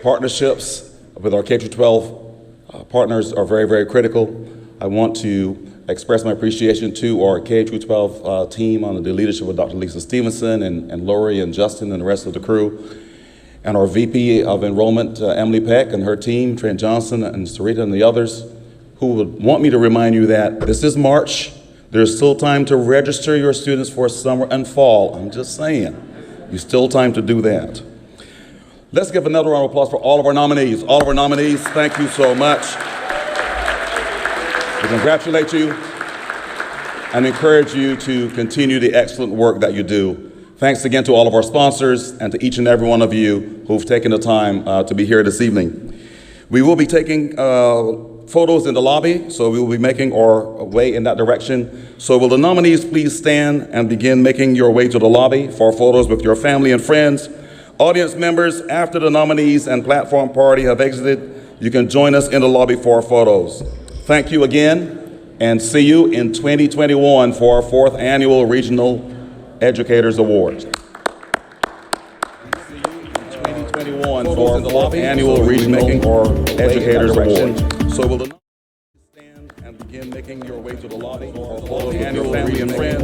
Partnerships with our K-12 partners are very, very critical. I want to express my appreciation to our K-12 team under the leadership of Dr. Lisa Stevenson and Lori and Justin and the rest of the crew, and our VP of Enrollment, Emily Peck, and her team, Trent Johnson and Sarita and the others, who would want me to remind you that this is March. There's still time to register your students for summer and fall. I'm just saying, you still time to do that. Let's give another round of applause for all of our nominees. All of our nominees, thank you so much. We congratulate you and encourage you to continue the excellent work that you do. Thanks again to all of our sponsors and to each and every one of you who've taken the time to be here this evening. We will be taking photos in the lobby, so we will be making our way in that direction. So will the nominees please stand and begin making your way to the lobby for photos with your family and friends. Audience members, after the nominees and platform party have exited, you can join us in the lobby for our photos. Thank you again, and see you in 2021 for our 4th Annual Regional Educators Awards. See you in 2021 for our 4th Annual Regional Educators Awards. So will the nominees stand and begin making your way to the lobby for photos with your family and friends.